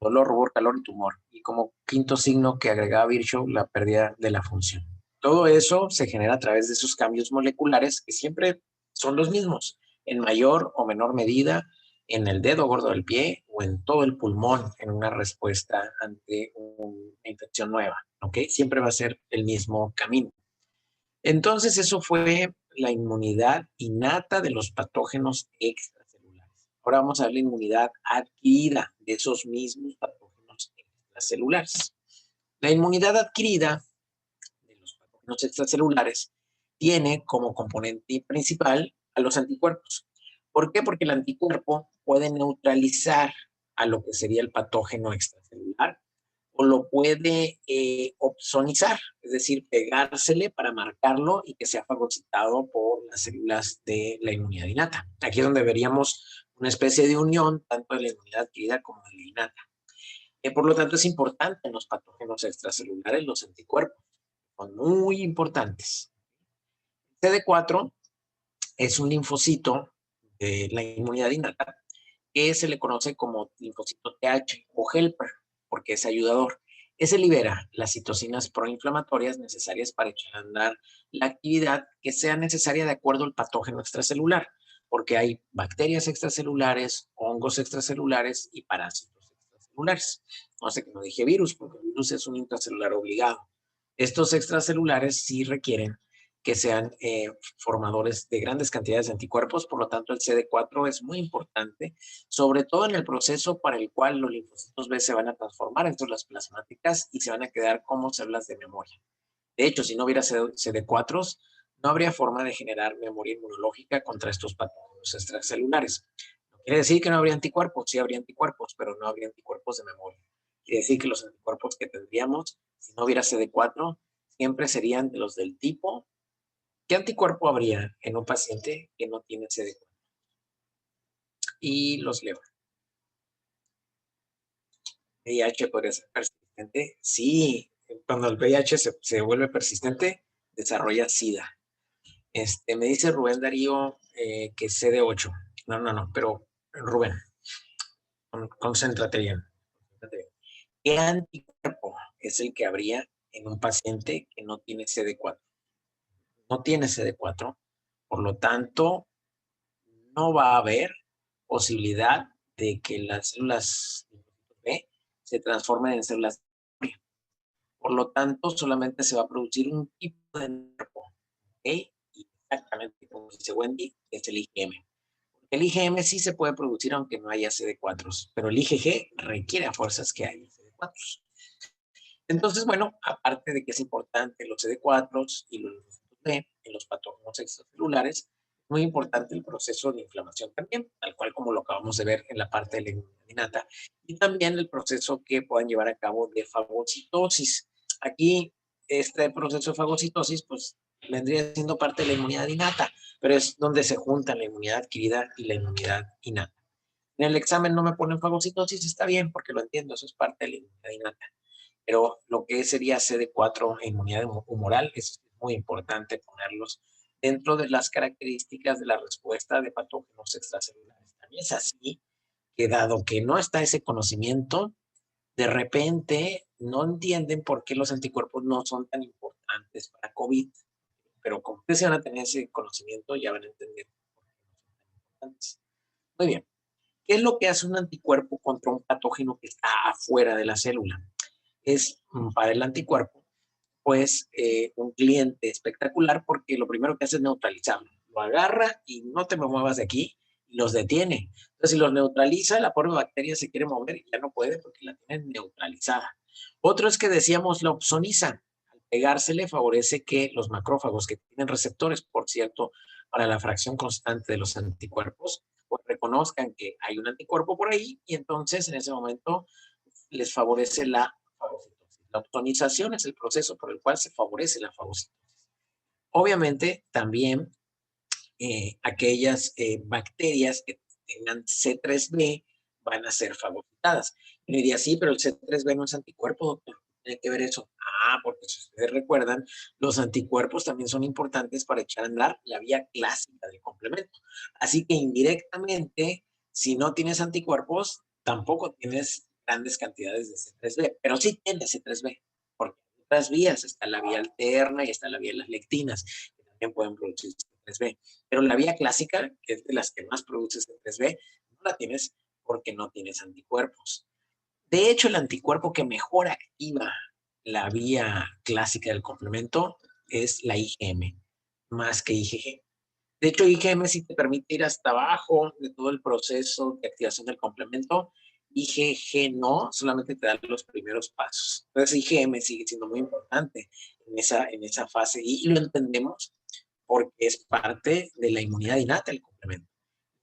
Dolor, rubor, calor y tumor. Y como quinto signo que agregaba Virchow, la pérdida de la función. Todo eso se genera a través de esos cambios moleculares que siempre son los mismos, en mayor o menor medida en el dedo gordo del pie o en todo el pulmón en una respuesta ante una infección nueva, ¿ok? Siempre va a ser el mismo camino. Entonces eso fue la inmunidad innata de los patógenos extracelulares. Ahora vamos a ver la inmunidad adquirida de esos mismos patógenos extracelulares. La inmunidad adquirida de los patógenos extracelulares tiene como componente principal a los anticuerpos. ¿Por qué? Porque el anticuerpo puede neutralizar a lo que sería el patógeno extracelular o lo puede opsonizar, es decir, pegársele para marcarlo y que sea fagocitado por las células de la inmunidad innata. Aquí es donde veríamos una especie de unión tanto de la inmunidad adquirida como de la innata. Por lo tanto, es importante en los patógenos extracelulares los anticuerpos. Son muy importantes. CD4 es un linfocito de la inmunidad innata que se le conoce como linfocito TH o helper, porque es ayudador. Ese libera las citocinas proinflamatorias necesarias para echar a andar la actividad que sea necesaria de acuerdo al patógeno extracelular, porque hay bacterias extracelulares, hongos extracelulares y parásitos extracelulares. No sé que no dije virus, porque el virus es un intracelular obligado. Estos extracelulares sí requieren que sean formadores de grandes cantidades de anticuerpos, por lo tanto el CD4 es muy importante, sobre todo en el proceso para el cual los linfocitos B se van a transformar en células plasmáticas y se van a quedar como células de memoria. De hecho, si no hubiera CD4, no habría forma de generar memoria inmunológica contra estos patógenos extracelulares. No quiere decir que no habría anticuerpos, sí habría anticuerpos, pero no habría anticuerpos de memoria. Quiere decir que los anticuerpos que tendríamos, si no hubiera CD4, siempre serían de los del tipo. ¿Qué anticuerpo habría en un paciente que no tiene CD4? Y los leo. ¿VIH podría ser persistente? Sí, cuando el VIH se vuelve persistente, desarrolla SIDA. Me dice Rubén Darío que CD8. No, pero Rubén, concéntrate bien. ¿Qué anticuerpo es el que habría en un paciente que no tiene CD4? No tiene CD4, por lo tanto, no va a haber posibilidad de que las células B se transformen en células B. Por lo tanto, solamente se va a producir un tipo de anticuerpo, ¿ok? Exactamente como dice Wendy, es el IgM. El IgM sí se puede producir aunque no haya CD4, pero el IgG requiere a fuerzas que haya CD4. Entonces, bueno, aparte de que es importante los CD4 y los linfocitos B en los patógenos extracelulares, muy importante el proceso de inflamación también, tal cual como lo acabamos de ver en la parte de la inmunidad innata, y también el proceso que puedan llevar a cabo de fagocitosis. Aquí, este proceso de fagocitosis, pues, vendría siendo parte de la inmunidad innata, pero es donde se juntan la inmunidad adquirida y la inmunidad innata. En el examen no me ponen fagocitosis, está bien, porque lo entiendo, eso es parte de la inmunidad innata. Pero lo que sería CD4 e inmunidad humoral es muy importante ponerlos dentro de las características de la respuesta de patógenos extracelulares. También es así que dado que no está ese conocimiento, de repente no entienden por qué los anticuerpos no son tan importantes para COVID. Pero como ustedes van a tener ese conocimiento, ya van a entender por qué no son tan importantes. Muy bien. ¿Qué es lo que hace un anticuerpo contra un patógeno que está afuera de la célula? Es para el anticuerpo, pues un cliente espectacular porque lo primero que hace es neutralizarlo. Lo agarra y no te me muevas de aquí y los detiene. Entonces, si los neutraliza, la pobre bacteria se quiere mover y ya no puede porque la tienen neutralizada. Otro es que decíamos la opsoniza. Al pegársele favorece que los macrófagos que tienen receptores, por cierto, para la fracción constante de los anticuerpos, pues reconozcan que hay un anticuerpo por ahí y entonces en ese momento les favorece la fagocitosis. La opsonización es el proceso por el cual se favorece la fagocitosis. Obviamente, también aquellas bacterias que tengan C3b van a ser fagocitadas. Y me diría, sí, pero el C3b no es anticuerpo, doctor. Tiene que ver eso. Ah, porque si ustedes recuerdan, los anticuerpos también son importantes para echar a andar la vía clásica del complemento. Así que indirectamente, si no tienes anticuerpos, tampoco tienes grandes cantidades de C3b, pero sí tienes C3b, porque hay otras vías, está la vía alterna y está la vía de las lectinas, que también pueden producir C3b. Pero la vía clásica, que es de las que más produce C3b, no la tienes porque no tienes anticuerpos. De hecho, el anticuerpo que mejor activa la vía clásica del complemento es la IgM, más que IgG. De hecho, IgM sí te permite ir hasta abajo de todo el proceso de activación del complemento. IgG no, solamente te da los primeros pasos. Entonces, IgM sigue siendo muy importante en esa fase y lo entendemos porque es parte de la inmunidad innata el complemento.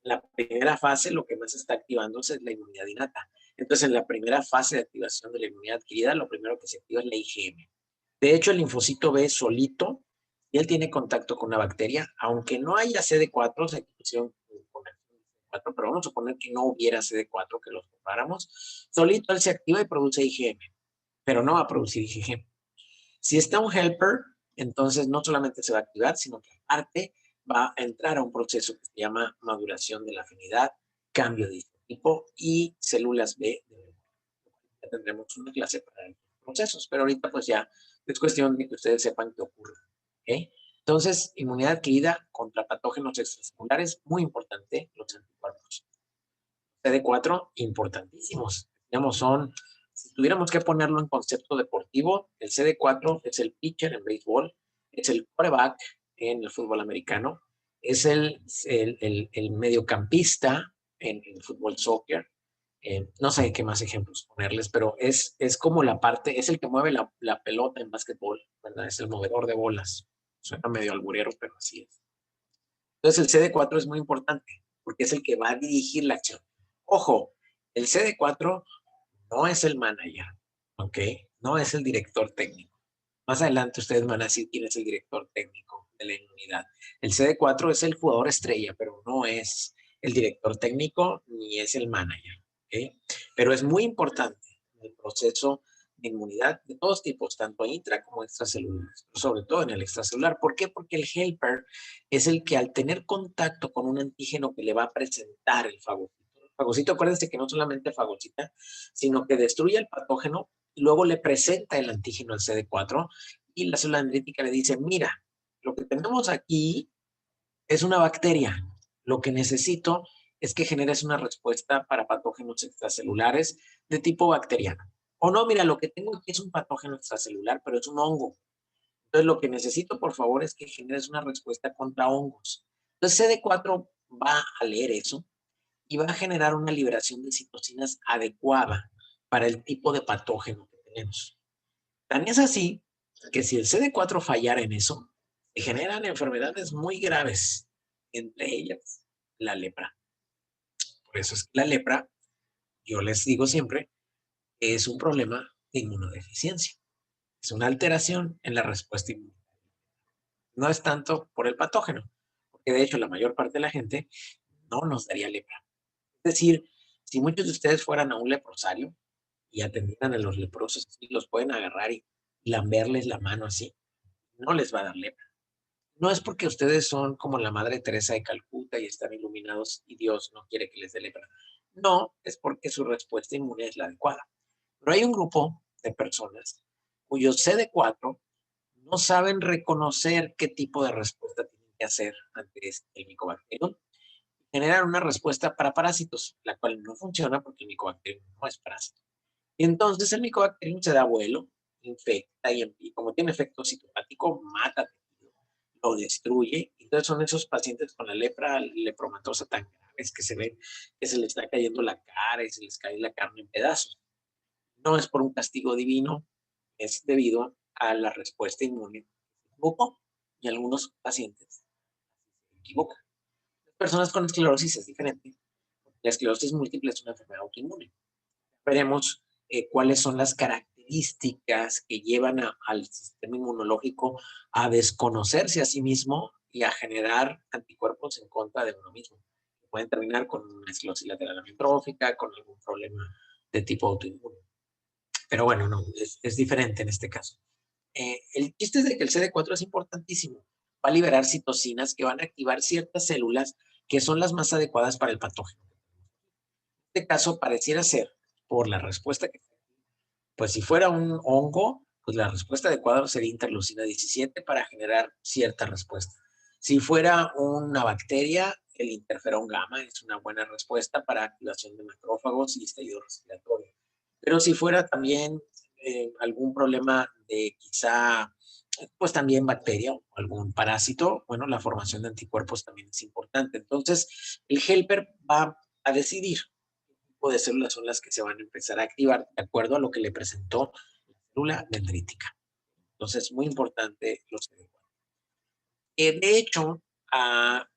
En la primera fase lo que más está activándose es la inmunidad innata. Entonces, en la primera fase de activación de la inmunidad adquirida, lo primero que se activa es la IgM. De hecho, el linfocito B solito, y él tiene contacto con una bacteria, aunque no haya CD4, se pusieron con el CD4, pero vamos a suponer que no hubiera CD4, que los compráramos, solito él se activa y produce IgM, pero no va a producir IgG. Si está un helper, entonces no solamente se va a activar, sino que aparte va a entrar a un proceso que se llama maduración de la afinidad, cambio de tipo y células B. Ya tendremos una clase para los procesos, pero ahorita pues ya es cuestión de que ustedes sepan qué ocurre. ¿Okay? Entonces, inmunidad adquirida contra patógenos extracelulares, muy importante, los anticuerpos. CD4, importantísimos. Digamos, si tuviéramos que ponerlo en concepto deportivo, el CD4 es el pitcher en béisbol, es el quarterback en el fútbol americano, es el mediocampista en el fútbol soccer. No sé qué más ejemplos ponerles, pero es como la parte, es el que mueve la pelota en básquetbol, ¿verdad? Es el movedor de bolas. Suena medio alburero, pero así es. Entonces el CD4 es muy importante porque es el que va a dirigir la acción. Ojo, el CD4 no es el manager, ¿ok? No es el director técnico. Más adelante ustedes van a decir quién es el director técnico de la inmunidad. El CD4 es el jugador estrella, pero no es el director técnico ni es el manager, ¿ok? Pero es muy importante en el proceso de inmunidad de todos tipos, tanto intra como extracelulares, sobre todo en el extracelular. ¿Por qué? Porque el helper es el que al tener contacto con un antígeno que le va a presentar el fagocito. El fagocito, acuérdense que no solamente fagocita, sino que destruye el patógeno y luego le presenta el antígeno al CD4 y la célula dendrítica le dice, mira, lo que tenemos aquí es una bacteria. Lo que necesito es que generes una respuesta para patógenos extracelulares de tipo bacteriano. O no, mira, lo que tengo aquí es un patógeno extracelular, pero es un hongo. Entonces, lo que necesito, por favor, es que generes una respuesta contra hongos. Entonces, CD4 va a leer eso y va a generar una liberación de citocinas adecuada para el tipo de patógeno que tenemos. Tan es así que si el CD4 fallara en eso, se generan enfermedades muy graves, entre ellas la lepra. Por eso es que la lepra, yo les digo siempre, es un problema de inmunodeficiencia. Es una alteración en la respuesta inmunitaria. No es tanto por el patógeno, porque de hecho la mayor parte de la gente no nos daría lepra. Es decir, si muchos de ustedes fueran a un leprosario y atendieran a los leprosos y los pueden agarrar y lamberles la mano así, no les va a dar lepra. No es porque ustedes son como la Madre Teresa de Calcuta y están iluminados y Dios no quiere que les dé lepra. No, es porque su respuesta inmune es la adecuada. Pero hay un grupo de personas cuyos CD4 no saben reconocer qué tipo de respuesta tienen que hacer ante el micobacterium. Generan una respuesta para parásitos, la cual no funciona porque el micobacterium no es parásito. Y entonces el micobacterium se da vuelo, infecta y como tiene efecto citopático, mata, lo destruye. Entonces son esos pacientes con la lepra lepromatosa tan graves que se ven que se les está cayendo la cara y se les cae la carne en pedazos. No es por un castigo divino, es debido a la respuesta inmune. Y algunos pacientes se equivocan. Las personas con esclerosis es diferente. La esclerosis múltiple es una enfermedad autoinmune. Veremos cuáles son las características que llevan al sistema inmunológico a desconocerse a sí mismo y a generar anticuerpos en contra de uno mismo. Pueden terminar con una esclerosis lateral amiotrófica, con algún problema de tipo autoinmune. Pero bueno, no, es diferente en este caso. El chiste es de que el CD4 es importantísimo. Va a liberar citocinas que van a activar ciertas células que son las más adecuadas para el patógeno. En este caso pareciera ser, por la respuesta que pues si fuera un hongo, pues la respuesta adecuada sería interleucina 17 para generar cierta respuesta. Si fuera una bacteria, el interferón gamma es una buena respuesta para activación de macrófagos y estallido respiratorio. Pero si fuera también algún problema de quizá pues también bacteria o algún parásito, bueno, la formación de anticuerpos también es importante. Entonces, el helper va a decidir qué tipo de células son las que se van a empezar a activar de acuerdo a lo que le presentó la célula dendrítica. Entonces, muy importante los CD4. De hecho,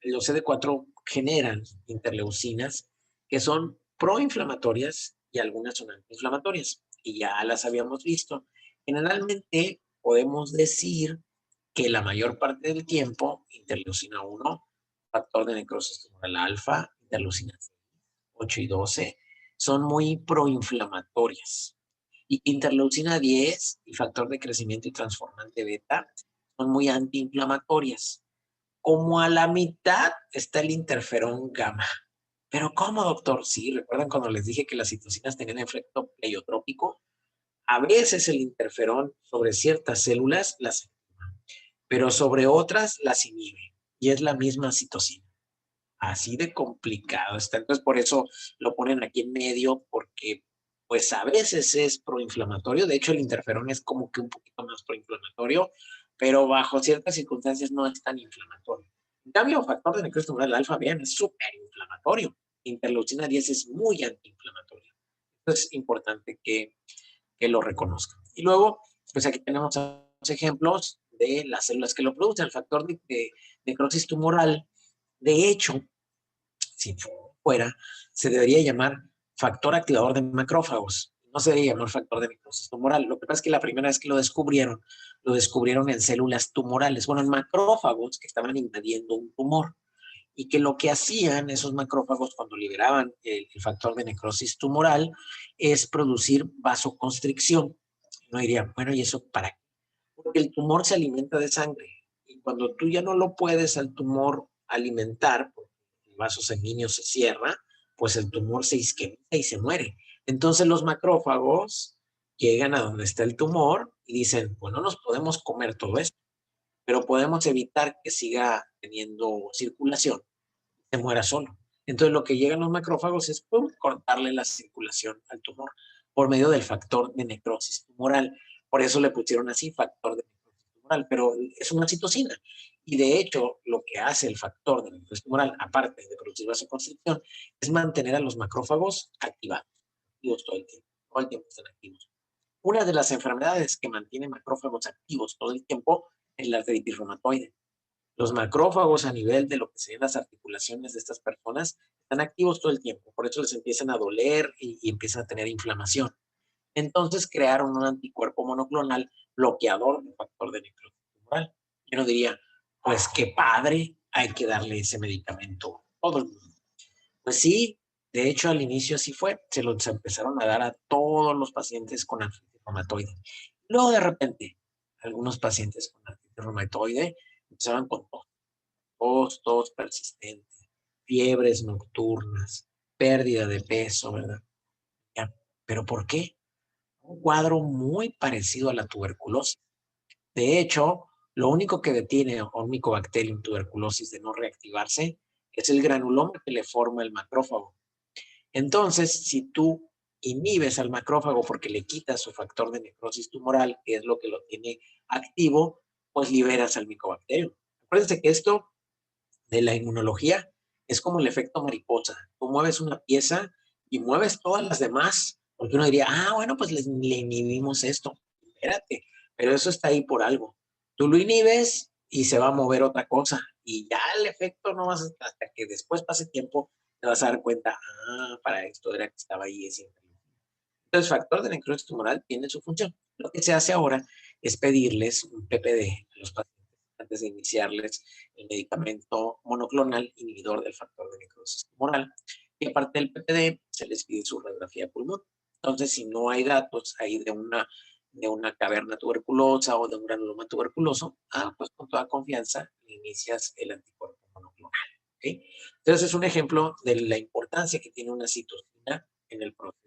los CD4 generan interleucinas que son proinflamatorias y algunas son antiinflamatorias. Y ya las habíamos visto. Generalmente podemos decir que la mayor parte del tiempo, interleucina 1, factor de necrosis tumoral alfa, interleucina 8 y 12, son muy proinflamatorias. Y interleucina 10 y factor de crecimiento y transformante beta son muy antiinflamatorias. Como a la mitad está el interferón gamma. ¿Pero cómo, doctor? Sí, ¿recuerdan cuando les dije que las citocinas tenían efecto pleiotrópico? A veces el interferón sobre ciertas células las activa, pero sobre otras las inhibe. Y es la misma citocina. Así de complicado está. Entonces, por eso lo ponen aquí en medio, porque pues a veces es proinflamatorio. De hecho, el interferón es como que un poquito más proinflamatorio, pero bajo ciertas circunstancias no es tan inflamatorio. En cambio, factor de necrosis tumoral alfa, vean, es súper inflamatorio. Interleucina 10 es muy antiinflamatorio. Entonces, es importante que lo reconozcan. Y luego, pues aquí tenemos los ejemplos de las células que lo producen. El factor de necrosis tumoral, de hecho, si fuera, se debería llamar factor activador de macrófagos. No se debería llamar factor de necrosis tumoral. Lo que pasa es que la primera vez que lo descubrieron en células tumorales, bueno, en macrófagos que estaban invadiendo un tumor y que lo que hacían esos macrófagos cuando liberaban el factor de necrosis tumoral es producir vasoconstricción. No diría, bueno, ¿y eso para qué? Porque el tumor se alimenta de sangre y cuando tú ya no lo puedes al tumor alimentar, porque el vaso sanguíneo se cierra, pues el tumor se isquemiza y se muere. Entonces los macrófagos llegan a donde está el tumor y dicen, bueno, nos podemos comer todo esto, pero podemos evitar que siga teniendo circulación, se muera solo. Entonces lo que llegan los macrófagos es ¡pum!, cortarle la circulación al tumor por medio del factor de necrosis tumoral. Por eso le pusieron así, factor de necrosis tumoral, pero es una citocina. Y de hecho, lo que hace el factor de necrosis tumoral, aparte de producir vasoconstricción, es mantener a los macrófagos activados todo el tiempo están activos. Una de las enfermedades que mantiene macrófagos activos todo el tiempo es la artritis reumatoide. Los macrófagos a nivel de lo que serían las articulaciones de estas personas están activos todo el tiempo, por eso les empiezan a doler y empiezan a tener inflamación. Entonces crearon un anticuerpo monoclonal bloqueador del factor de necrosis tumoral. Yo no diría, pues qué padre, hay que darle ese medicamento a todo el mundo. Pues sí, de hecho al inicio así fue, se los empezaron a dar a todos los pacientes con artritis reumatoide. Luego de repente, algunos pacientes con artritis reumatoide empezaron con tos persistente, fiebres nocturnas, pérdida de peso, ¿verdad? Ya, ¿pero por qué? Un cuadro muy parecido a la tuberculosis. De hecho, lo único que detiene a un Mycobacterium tuberculosis de no reactivarse es el granuloma que le forma el macrófago. Entonces, si tú inhibes al macrófago porque le quitas su factor de necrosis tumoral, que es lo que lo tiene activo, pues liberas al Mycobacterium. Acuérdense que esto de la inmunología es como el efecto mariposa. Tú mueves una pieza y mueves todas las demás, porque uno diría, bueno, pues le inhibimos esto. Espérate, pero eso está ahí por algo. Tú lo inhibes y se va a mover otra cosa. Y ya el efecto no vas hasta que después pase tiempo, te vas a dar cuenta, para esto era que estaba ahí ese. Entonces, el factor de necrosis tumoral tiene su función. Lo que se hace ahora es pedirles un PPD a los pacientes antes de iniciarles el medicamento monoclonal inhibidor del factor de necrosis tumoral. Y aparte del PPD, se les pide su radiografía de pulmón. Entonces, si no hay datos ahí de una caverna tuberculosa o de un granuloma tuberculoso, pues con toda confianza inicias el anticuerpo monoclonal. ¿Okay? Entonces, es un ejemplo de la importancia que tiene una citocina en el proceso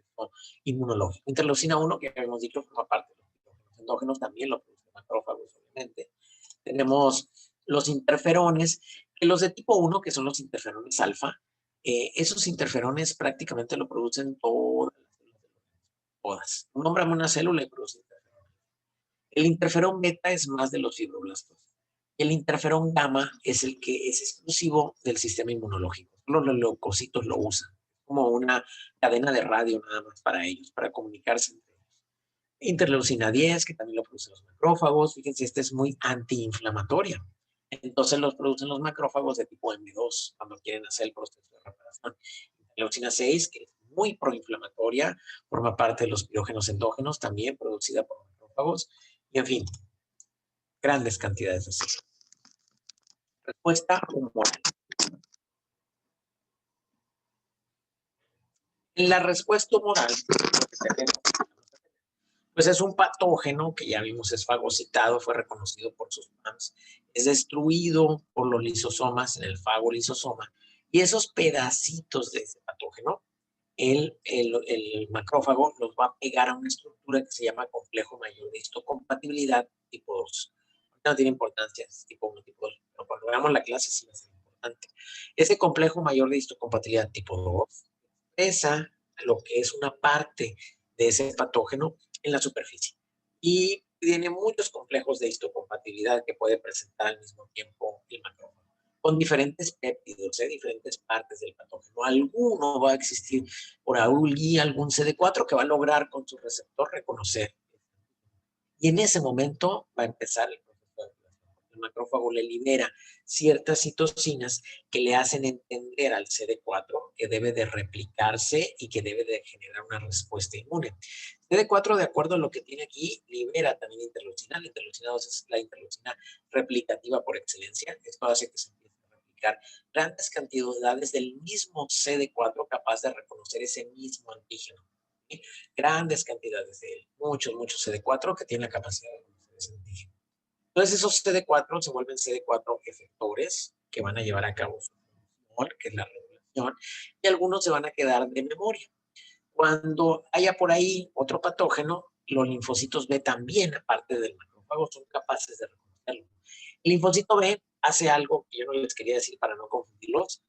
inmunológico. Interleucina 1, que habíamos dicho, forma parte de los endógenos, también lo producen macrófagos, obviamente. Tenemos los interferones, que los de tipo 1, que son los interferones alfa, esos interferones prácticamente lo producen todas las células del organismo, todas. Nómbrame una célula y produce interferones. El interferón beta es más de los fibroblastos. El interferón gamma es el que es exclusivo del sistema inmunológico. Solo los leucocitos lo usan. Como una cadena de radio nada más para ellos, para comunicarse entre ellos. Interleucina 10, que también lo producen los macrófagos. Fíjense, este es muy antiinflamatoria. Entonces los producen los macrófagos de tipo M2 cuando quieren hacer el proceso de reparación. Interleucina 6, que es muy proinflamatoria, forma parte de los pirógenos endógenos, también producida por macrófagos. Y en fin, grandes cantidades de células. Respuesta humoral. En la respuesta humoral, pues es un patógeno que ya vimos es fagocitado, fue reconocido por sus PAMs, es destruido por los lisosomas en el fagolisosoma, y esos pedacitos de ese patógeno, el macrófago los va a pegar a una estructura que se llama complejo mayor de histocompatibilidad tipo 2. No tiene importancia, es tipo 1, tipo 2, pero cuando veamos la clase sí va a ser importante. Ese complejo mayor de histocompatibilidad tipo 2 expresa lo que es una parte de ese patógeno en la superficie. Y tiene muchos complejos de histocompatibilidad que puede presentar al mismo tiempo el macrófago, con diferentes péptidos, diferentes partes del patógeno. Alguno va a existir por ahí algún CD4 que va a lograr con su receptor reconocer. Y en ese momento va a empezar el proceso de activación. El macrófago le libera ciertas citocinas que le hacen entender al CD4 que debe de replicarse y que debe de generar una respuesta inmune. CD4, de acuerdo a lo que tiene aquí, libera también interleucina. La interleucina 2 es la interleucina replicativa por excelencia. Esto hace que se empiece a replicar grandes cantidades del mismo CD4 capaz de reconocer ese mismo antígeno. ¿Sí? Grandes cantidades de él, muchos CD4 que tienen la capacidad de reconocer ese antígeno. Entonces esos CD4 se vuelven CD4 efectores que van a llevar a cabo su función, que es la regulación, y algunos se van a quedar de memoria. Cuando haya por ahí otro patógeno, los linfocitos B también, aparte del macrófago, son capaces de reconocerlo. El linfocito B hace algo que yo no les quería decir para no confundirlos,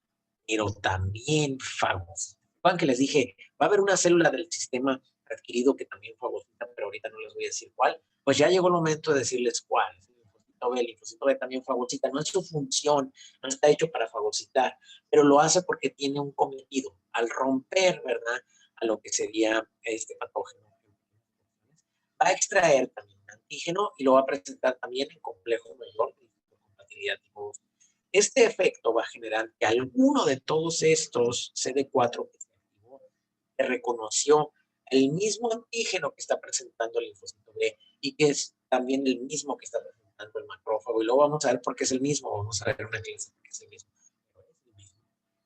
pero también fagocita. Recuerdan que les dije, va a haber una célula del sistema adquirido que también fagocita, pero ahorita no les voy a decir cuál. Pues ya llegó el momento de decirles cuál. El linfocito B también fagocita. No es su función, no está hecho para fagocitar, pero lo hace porque tiene un cometido. Al romper, ¿verdad?, a lo que sería este patógeno, va a extraer también un antígeno y lo va a presentar también en complejo mayor de compatibilidad tipo 2. Este efecto va a generar que alguno de todos estos CD4 que se activó, que reconoció el mismo antígeno que está presentando el linfocito B y que es también el mismo que está presentando el macrófago, y luego vamos a ver por qué es el mismo, vamos a ver una clase que es el mismo.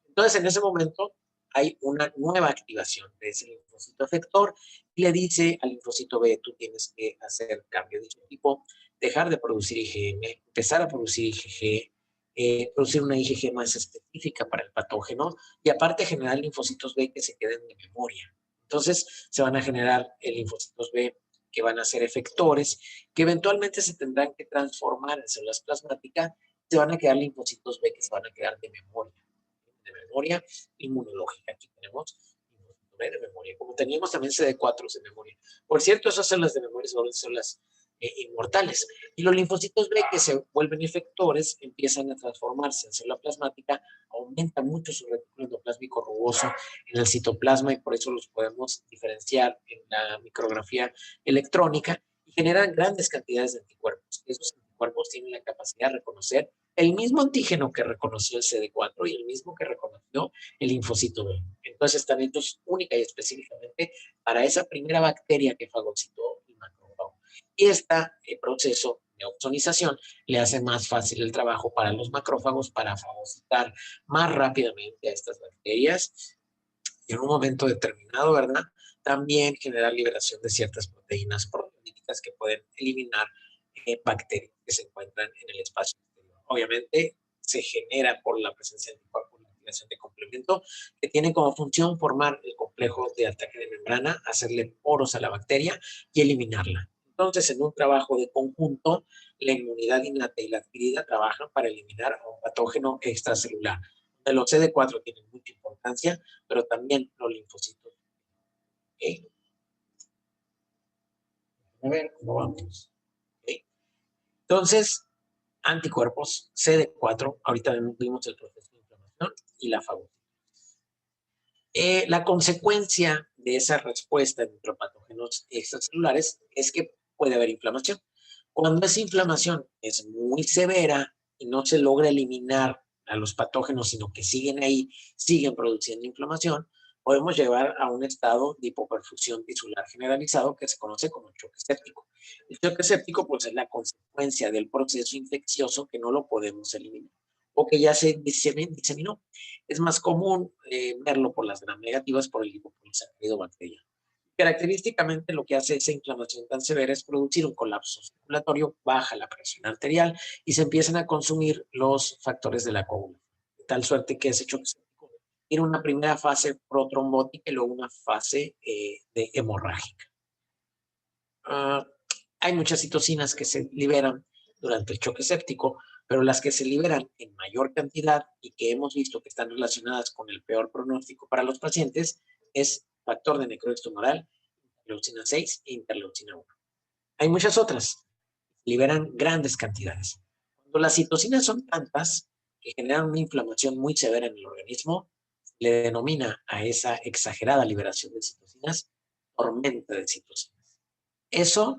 Entonces, en ese momento hay una nueva activación de ese linfocito efector y le dice al linfocito B, tú tienes que hacer cambio de tipo, dejar de producir IgM, empezar a producir IgG, producir una IgG más específica para el patógeno y aparte generar linfocitos B que se queden de memoria. Entonces se van a generar linfocitos B que van a ser efectores, que eventualmente se tendrán que transformar en células plasmáticas, se van a quedar linfocitos B que se van a quedar de memoria inmunológica. Aquí tenemos linfocito B de memoria, como teníamos también CD4 de memoria. Por cierto, esas células de memoria son células inmortales. Y los linfocitos B que se vuelven efectores empiezan a transformarse en célula plasmática, aumenta mucho su retículo endoplásmico rugoso en el citoplasma y por eso los podemos diferenciar en la micrografía electrónica y generan grandes cantidades de anticuerpos. Esos anticuerpos tienen la capacidad de reconocer el mismo antígeno que reconoció el CD4 y el mismo que reconoció el linfocito B. Entonces están hechos única y específicamente para esa primera bacteria que fagocitó el macrófago. Y este proceso de opsonización le hace más fácil el trabajo para los macrófagos para fagocitar más rápidamente a estas bacterias y en un momento determinado, ¿verdad?, también generar liberación de ciertas proteínas proteolíticas que pueden eliminar bacterias que se encuentran en el espacio exterior. Obviamente se genera por la presencia de anticuerpos la activación de complemento que tiene como función formar el complejo de ataque de membrana, hacerle poros a la bacteria y eliminarla. Entonces, en un trabajo de conjunto, la inmunidad innata y la adquirida trabajan para eliminar a un patógeno extracelular. Los CD4 tienen mucha importancia, pero también los linfocitos. ¿Okay? A ver cómo vamos. Entonces, anticuerpos CD4, ahorita vimos el proceso de inflamación y la fagocitosis. La consecuencia de esa respuesta de patógenos extracelulares es que puede haber inflamación. Cuando esa inflamación es muy severa y no se logra eliminar a los patógenos, sino que siguen ahí, siguen produciendo inflamación, podemos llevar a un estado de hipoperfusión tisular generalizado que se conoce como choque séptico. El choque séptico pues, es la consecuencia del proceso infeccioso que no lo podemos eliminar o que ya se diseminó. Es más común verlo por las gram negativas por el lipopolisacárido bacteriano. Característicamente lo que hace esa inflamación tan severa es producir un colapso circulatorio, baja la presión arterial y se empiezan a consumir los factores de la coagulación. De tal suerte que ese choque séptico tiene una primera fase protrombótica y luego una fase de hemorrágica. Hay muchas citocinas que se liberan durante el choque séptico, pero las que se liberan en mayor cantidad y que hemos visto que están relacionadas con el peor pronóstico para los pacientes es factor de necrosis tumoral, interleucina 6 e interleucina 1. Hay muchas otras, liberan grandes cantidades. Cuando las citocinas son tantas que generan una inflamación muy severa en el organismo, le denomina a esa exagerada liberación de citocinas tormenta de citocinas. Eso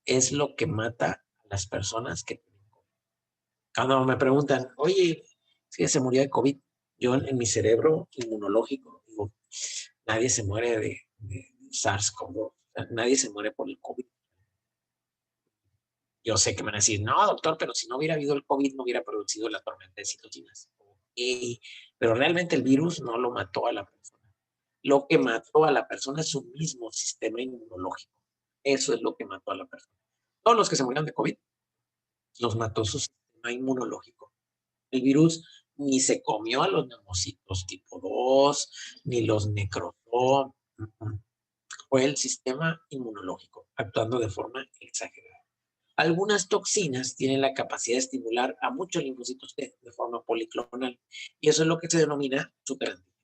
es lo que mata a las personas que tienen COVID. Cuando me preguntan, oye, si se murió de COVID, yo en mi cerebro inmunológico digo, nadie se muere de SARS-CoV, nadie se muere por el COVID. Yo sé que me van a decir, no, doctor, pero si no hubiera habido el COVID, no hubiera producido la tormenta de citocinas. Okay. Pero realmente el virus no lo mató a la persona. Lo que mató a la persona es su mismo sistema inmunológico. Eso es lo que mató a la persona. Todos los que se murieron de COVID los mató su sistema inmunológico. El virus ni se comió a los neumocitos tipo 2, ni los necrotó. Fue el sistema inmunológico actuando de forma exagerada. Algunas toxinas tienen la capacidad de estimular a muchos linfocitos T de forma policlonal y eso es lo que se denomina superantígeno.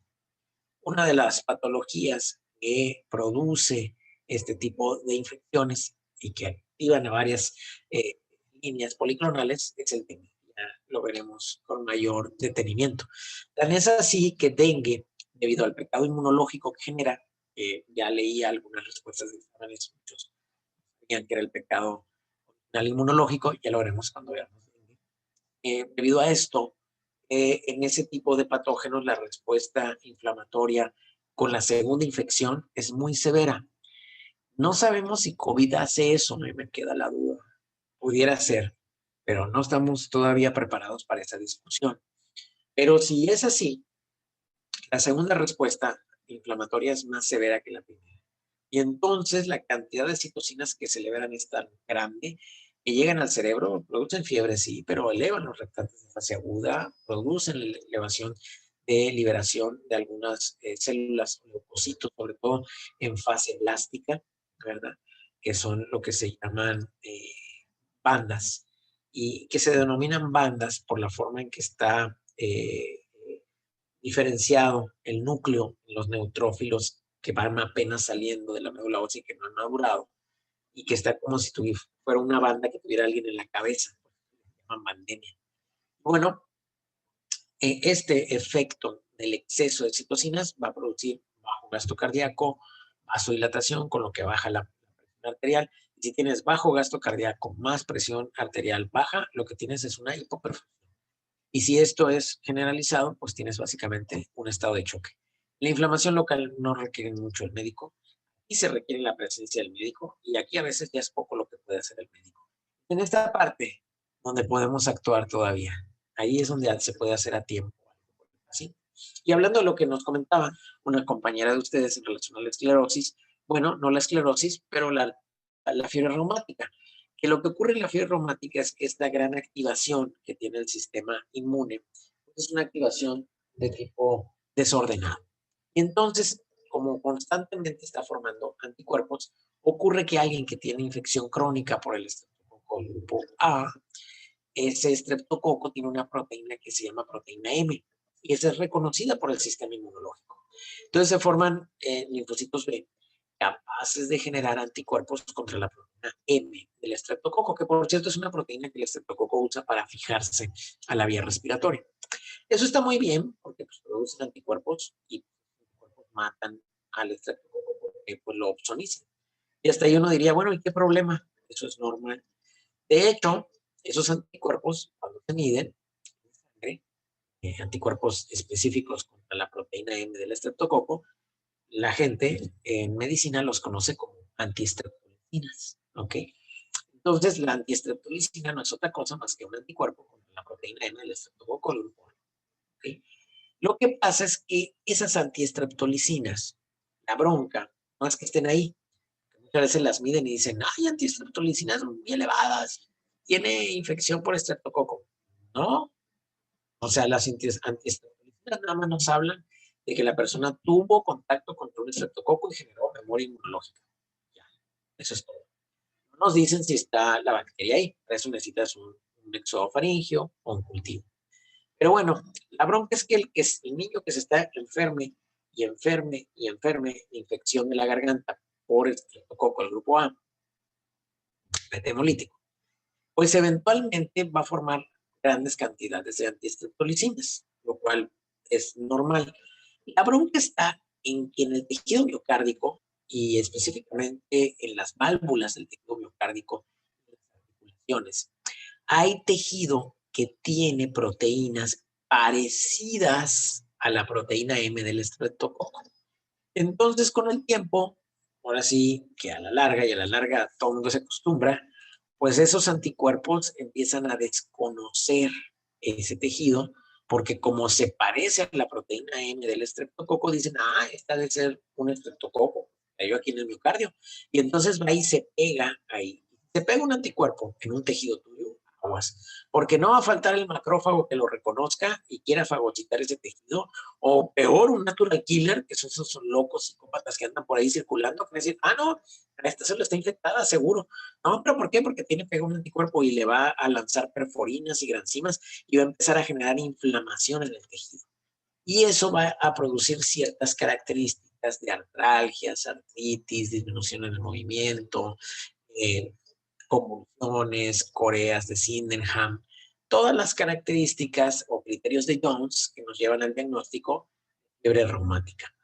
Una de las patologías que produce este tipo de infecciones y que activan a varias líneas policlonales es el dengue. Ya lo veremos con mayor detenimiento. Tan es así que dengue, debido al pecado inmunológico que genera, ya leí algunas respuestas de exámenes, muchos sabían que era el pecado inmunológico, ya lo veremos cuando veamos dengue. Debido a esto, en ese tipo de patógenos la respuesta inflamatoria con la segunda infección es muy severa. No sabemos si COVID hace eso, no me queda la duda. Pudiera ser, pero no estamos todavía preparados para esa discusión. Pero si es así, la segunda respuesta inflamatoria es más severa que la primera. Y entonces la cantidad de citocinas que se liberan es tan grande que llegan al cerebro, producen fiebre, sí, pero elevan los rectantes de fase aguda, producen la elevación de liberación de algunas células, leucocitos, sobre todo en fase blástica, ¿verdad? Que son lo que se llaman bandas y que se denominan bandas por la forma en que está diferenciado el núcleo en los neutrófilos que van apenas saliendo de la médula ósea y que no han madurado y que está como si fuera una banda que tuviera alguien en la cabeza, se llaman bandemia. Bueno, este efecto del exceso de citocinas va a producir bajo gasto cardíaco, vasodilatación, con lo que baja la presión arterial. Y si tienes bajo gasto cardíaco más presión arterial baja, lo que tienes es una hipoperfusión. Y si esto es generalizado, pues tienes básicamente un estado de choque. La inflamación local no requiere mucho el médico y se requiere la presencia del médico y aquí a veces ya es poco lo que puede hacer el médico. En esta parte donde podemos actuar todavía, ahí es donde se puede hacer a tiempo. ¿Sí? Y hablando de lo que nos comentaba una compañera de ustedes en relación a la esclerosis, bueno, no la esclerosis, pero la fiebre reumática. Que lo que ocurre en la fiebre reumática es que esta gran activación que tiene el sistema inmune es una activación de tipo desordenado. Y entonces, como constantemente está formando anticuerpos, ocurre que alguien que tiene infección crónica por el estreptococo grupo A, ese estreptococo tiene una proteína que se llama proteína M y esa es reconocida por el sistema inmunológico. Entonces se forman linfocitos B. capaces de generar anticuerpos contra la proteína M del estreptococo, que por cierto es una proteína que el estreptococo usa para fijarse a la vía respiratoria. Eso está muy bien porque pues, producen anticuerpos y los anticuerpos matan al estreptococo porque pues, lo opsonizan. Y hasta ahí uno diría, bueno, ¿y qué problema? Eso es normal. De hecho, esos anticuerpos, cuando se miden en sangre, anticuerpos específicos contra la proteína M del estreptococo, la gente en medicina los conoce como antiestreptolicinas, ¿ok? Entonces, la antiestreptolicina no es otra cosa más que un anticuerpo contra la proteína M del estreptococo grupo A, ¿ok? Lo que pasa es que esas antiestreptolicinas, la bronca, no es que estén ahí. Muchas veces las miden y dicen, ay, antiestreptolicinas muy elevadas, tiene infección por estreptococo. No, o sea, las antiestreptolicinas nada más nos hablan de que la persona tuvo contacto con un estreptococo y generó memoria inmunológica. Ya, eso es todo. No nos dicen si está la bacteria ahí. Para eso necesitas un exofaringio o un cultivo. Pero bueno, la bronca es que el niño que se está enferme y enferme y enferme de infección de la garganta por el estreptococo, el grupo A, hemolítico, pues eventualmente va a formar grandes cantidades de antiestreptolicinas, lo cual es normal. La bronca está en que en el tejido miocárdico y específicamente en las válvulas del tejido miocárdico, en las articulaciones, hay tejido que tiene proteínas parecidas a la proteína M del estreptococo. Entonces, con el tiempo, ahora sí que a la larga y a la larga todo el mundo se acostumbra, pues esos anticuerpos empiezan a desconocer ese tejido, porque como se parece a la proteína M del estreptococo, dicen, ah, esta debe ser un estreptococo, cayó aquí en el miocardio. Y entonces va y se pega ahí. Se pega un anticuerpo en un tejido tuyo, aguas, porque no va a faltar el macrófago que lo reconozca y quiera fagocitar ese tejido, o peor, un natural killer, que son esos locos psicópatas que andan por ahí circulando, que dicen, ah, no, a esta célula está infectada, seguro. No, pero ¿por qué? Porque tiene pegado un anticuerpo y le va a lanzar perforinas y granzimas y va a empezar a generar inflamación en el tejido. Y eso va a producir ciertas características de artralgias, artritis, disminución en el movimiento, eh, convulsiones, coreas de Sydenham, todas las características o criterios de Jones que nos llevan al diagnóstico de fiebre reumática.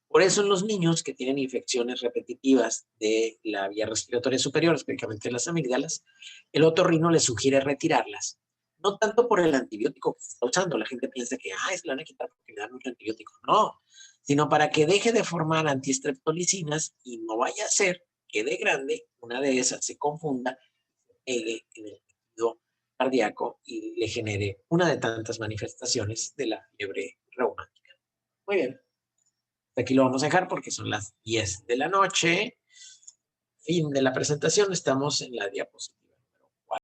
Por eso en los niños que tienen infecciones repetitivas de la vía respiratoria superior, específicamente las amígdalas, el otorrino les sugiere retirarlas. No tanto por el antibiótico que se está usando. La gente piensa que, se la van a quitar porque le dan mucho antibiótico. No, sino para que deje de formar antiestreptolicinas y no vaya a ser que de grande una de esas se confunda, pegue en el tejido cardíaco y le genere una de tantas manifestaciones de la fiebre reumática. Muy bien. Aquí lo vamos a dejar porque son las 10 de la noche. Fin de la presentación. Estamos en la diapositiva